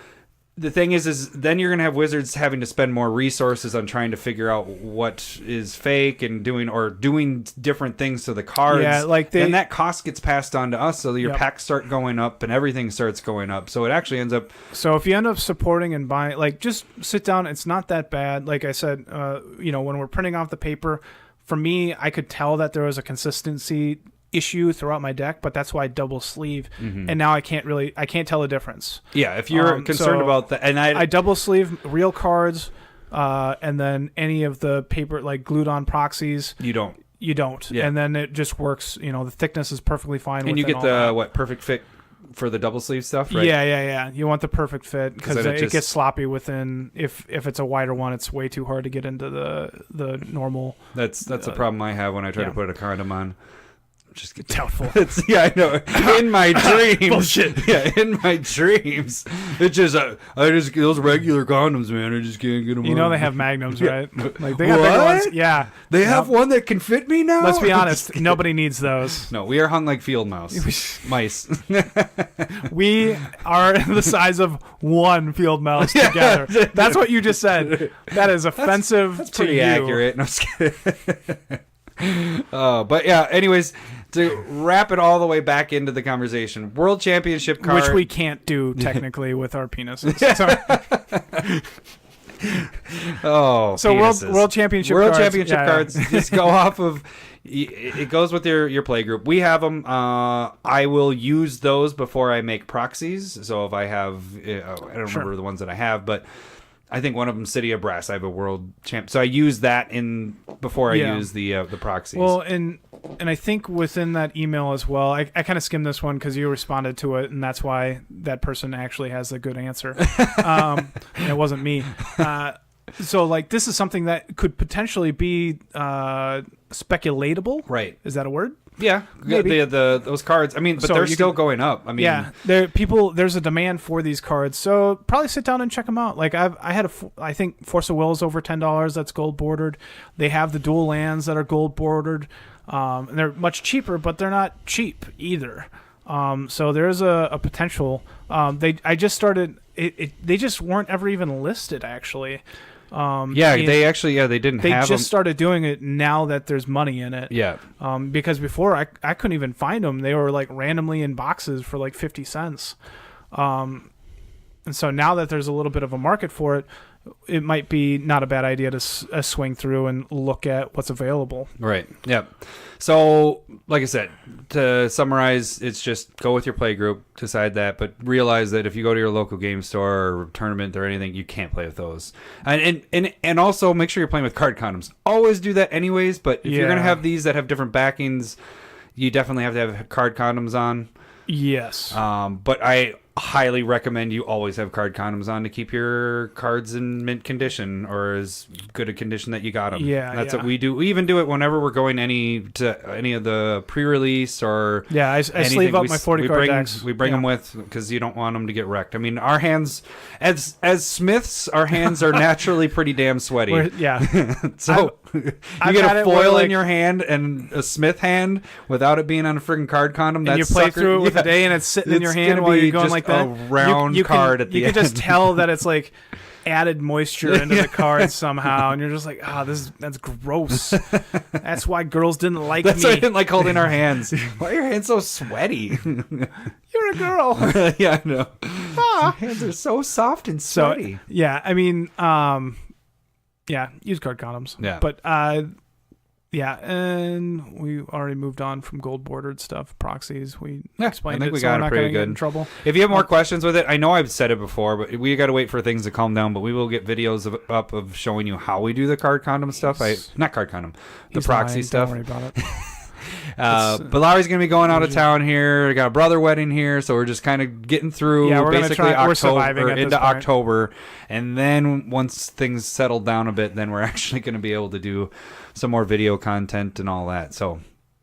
the thing is then you're going to have Wizards having to spend more resources on trying to figure out what is fake and doing different things to the cards. Yeah, and that cost gets passed on to us, so your packs start going up and everything starts going up. So it actually ends up. So if you end up supporting and buying, just sit down. It's not that bad. Like I said, when we're printing off the paper, for me, I could tell that there was a consistency issue throughout my deck, but that's why I double sleeve, and now I can't tell the difference. Yeah, if you're concerned about that, and I double sleeve real cards, and then any of the paper glued on proxies. You don't, yeah. And then it just works. The thickness is perfectly fine. And you get the perfect fit for the double sleeve stuff, right? Yeah. You want the perfect fit because it gets sloppy within. If it's a wider one, it's way too hard to get into the normal. That's the problem I have when I try to put a condom on. Just get doubtful. I know. In my dreams. Bullshit. Yeah, in my dreams. It's just, those regular condoms, man, I just can't get them on. They have magnums, right? They got bigger what? ones. Yeah. They have one that can fit me now? Let's be honest. Nobody needs those. No, we are hung like field mice. We are the size of one field mouse together. That's what you just said. That is offensive that's to pretty you. accurate. No, I'm just kidding. But yeah, anyways, to wrap it all the way back into the conversation, World Championship card, which we can't do technically with our penises. So penises. World Championship cards just go off of. It goes with your play group. We have them. I will use those before I make proxies. So if I have, I don't remember the ones that I have, but I think one of them, City of Brass. I have a world champ, so I use that before I use the proxies. Well, and I think within that email as well, I kind of skimmed this one because you responded to it, and that's why that person actually has a good answer. And it wasn't me. So this is something that could potentially be speculatable. Right? Is that a word? Yeah, maybe. Those cards. I mean, but they're still going up. I mean, there's a demand for these cards, so probably sit down and check them out. I think Force of Will is over $10. That's gold bordered. They have the dual lands that are gold bordered. And they're much cheaper, but they're not cheap either. So there's a potential. I just started. They just weren't ever even listed actually. They didn't. They have just started doing it now that there's money in it. Yeah. Because before I couldn't even find them. They were randomly in boxes for 50 cents. And so now that there's a little bit of a market for it, it might be not a bad idea to swing through and look at what's available. Right. Yeah. So, like I said, to summarize, it's just go with your play group, decide that, but realize that if you go to your local game store or tournament or anything, you can't play with those. And also make sure you're playing with card condoms. Always do that anyways, but if you're going to have these that have different backings, you definitely have to have card condoms on. Yes. But I highly recommend you always have card condoms on to keep your cards in mint condition or as good a condition that you got them. Yeah, that's what we do. We even do it whenever we're going any of the pre-release or I sleeve up my 40 card decks. We bring them with because you don't want them to get wrecked. I mean, our hands as Smiths, our hands are naturally pretty damn sweaty. So you get a foil in your hand and a Smith hand without it being on a friggin' card condom. And you play through it with a day and it's sitting in your hand while you're going like that. A round card at the end. You can just tell that it's added moisture into the cards somehow, and you're just that's gross. That's why girls didn't like me. That's why I didn't like holding our hands. Why are your hands so sweaty? You're a girl. Yeah, I know. Your hands are so soft and So sweaty. yeah, I mean, used card condoms. Yeah. But yeah, and we already moved on from gold bordered stuff, proxies. We explained I think it, we so got we're it not pretty going to get good. in trouble. If you have more questions with it, I know I've said it before, but we got to wait for things to calm down. But we will get videos up of showing you how we do the card condom stuff. Not card condom, the He's proxy lying, stuff. Don't worry about it. But Lowry's gonna be going out of town here. We got a brother wedding here, so we're just kind of getting through. Yeah, we're basically gonna try. We're October surviving or at this into point. October, and then once things settle down a bit, then we're actually gonna be able to do some more video content and all that. So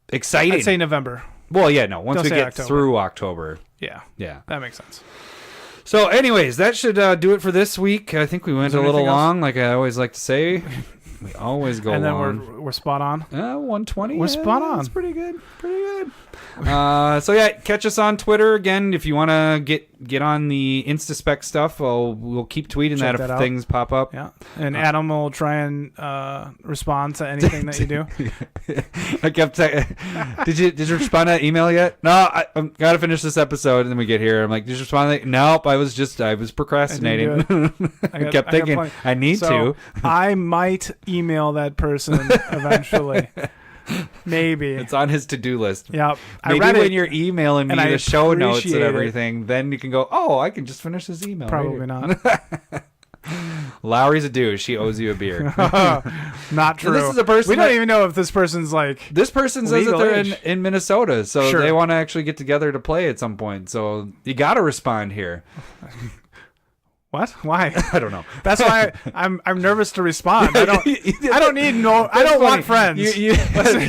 exciting! I'd say November. Well, yeah, no. Once Don't we say get October. through October, Yeah, yeah. that makes sense. So, anyways, that should do it for this week. I think we went a there little anything else? long, like I always like to say. We always go And then long. we're spot on. 120. We're spot on. That's pretty good. Pretty good. So yeah, catch us on Twitter again if you want to get on the InstaSpec stuff. We'll keep tweeting Check that if that out. things pop up. Yeah, and Adam will try and respond to anything that you do. I kept saying, did you respond to that email yet? No, I'm gotta finish this episode, and then we get here. I'm like, did you respond to that? Nope, I was procrastinating. I kept thinking I need to. I might email that person eventually. Maybe It's on his to-do list. Yep. Maybe I read when it, you're emailing me and I the show notes and appreciate it. everything, then you can go, oh, I can just finish this email. Probably right not. here. Lowry's a douche. She owes you a beer. Not true. And this is a person we don't that- even know if this person's like. This person says that Legal they're age. in Minnesota, so Sure. they want to actually get together to play at some point. So you got to respond here. What? Why? I don't know. That's why I'm nervous to respond. I don't need no. I don't want friends. You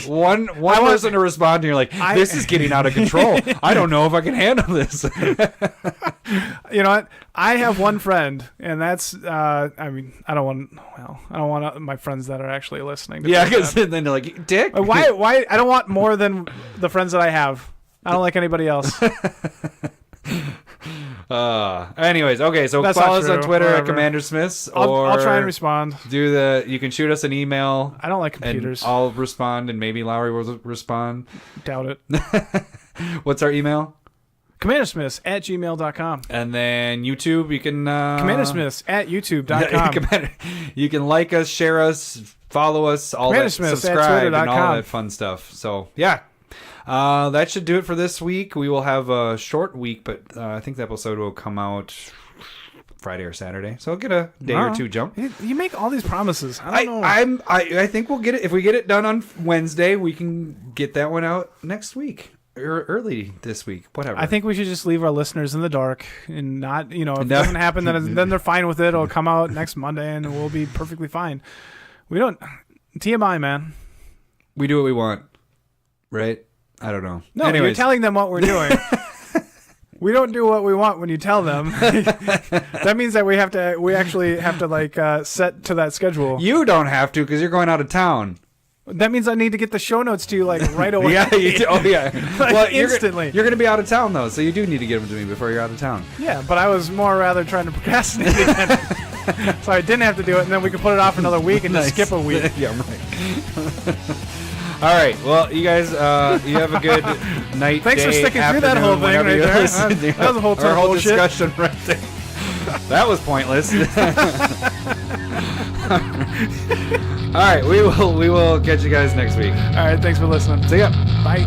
one person to respond, and you're like, this is getting out of control. I don't know if I can handle this. You know what? I have one friend, and that's. I mean, I don't want my friends that are actually listening. To Yeah, do because that. then they're like, Dick. Why? Why? I don't want more than the friends that I have. I don't like anybody else. Anyways, okay, so That's follow not us on true. Twitter at Whatever. Commander Smiths. I'll try and respond. You can shoot us an email. I don't like And computers. I'll respond, and maybe Lowry will respond. Doubt it. What's our email? CommanderSmiths@gmail.com. And then YouTube, you can CommanderSmiths@youtube.com. You can like us, share us, follow us, all that, subscribe, and all that fun stuff. So yeah, that should do it for this week. We will have a short week, but I think the episode will come out Friday or Saturday, so we'll get a day or two jump. You make all these promises. I don't know. I think we'll get it if we get it done on Wednesday. We can get that one out next week or early this week, whatever. I think we should just leave our listeners in the dark and not, if it doesn't happen, then they're fine with it. It'll come out next Monday and we'll be perfectly fine. We don't TMI, man. we do what we want, right? I don't know. No, Anyways. you're telling them what we're doing. We don't do what we want when you tell them. That means that we actually have to like set to that schedule. You don't have to because you're going out of town. That means I need to get the show notes to you like right away. Yeah, you do. Oh yeah. Like, well, instantly. You're going to be out of town though, so you do need to get them to me before you're out of town. Yeah, but I was more rather trying to procrastinate again. So I didn't have to do it, and then we could put it off another week and just skip a week. Yeah, right. All right. Well, you guys, you have a good night. Thanks for day, sticking through that whole afternoon, thing whenever right you there. listen. That was a whole ton Our of whole bullshit. discussion right there. That was pointless. All right, we will catch you guys next week. All right, thanks for listening. See ya. Bye.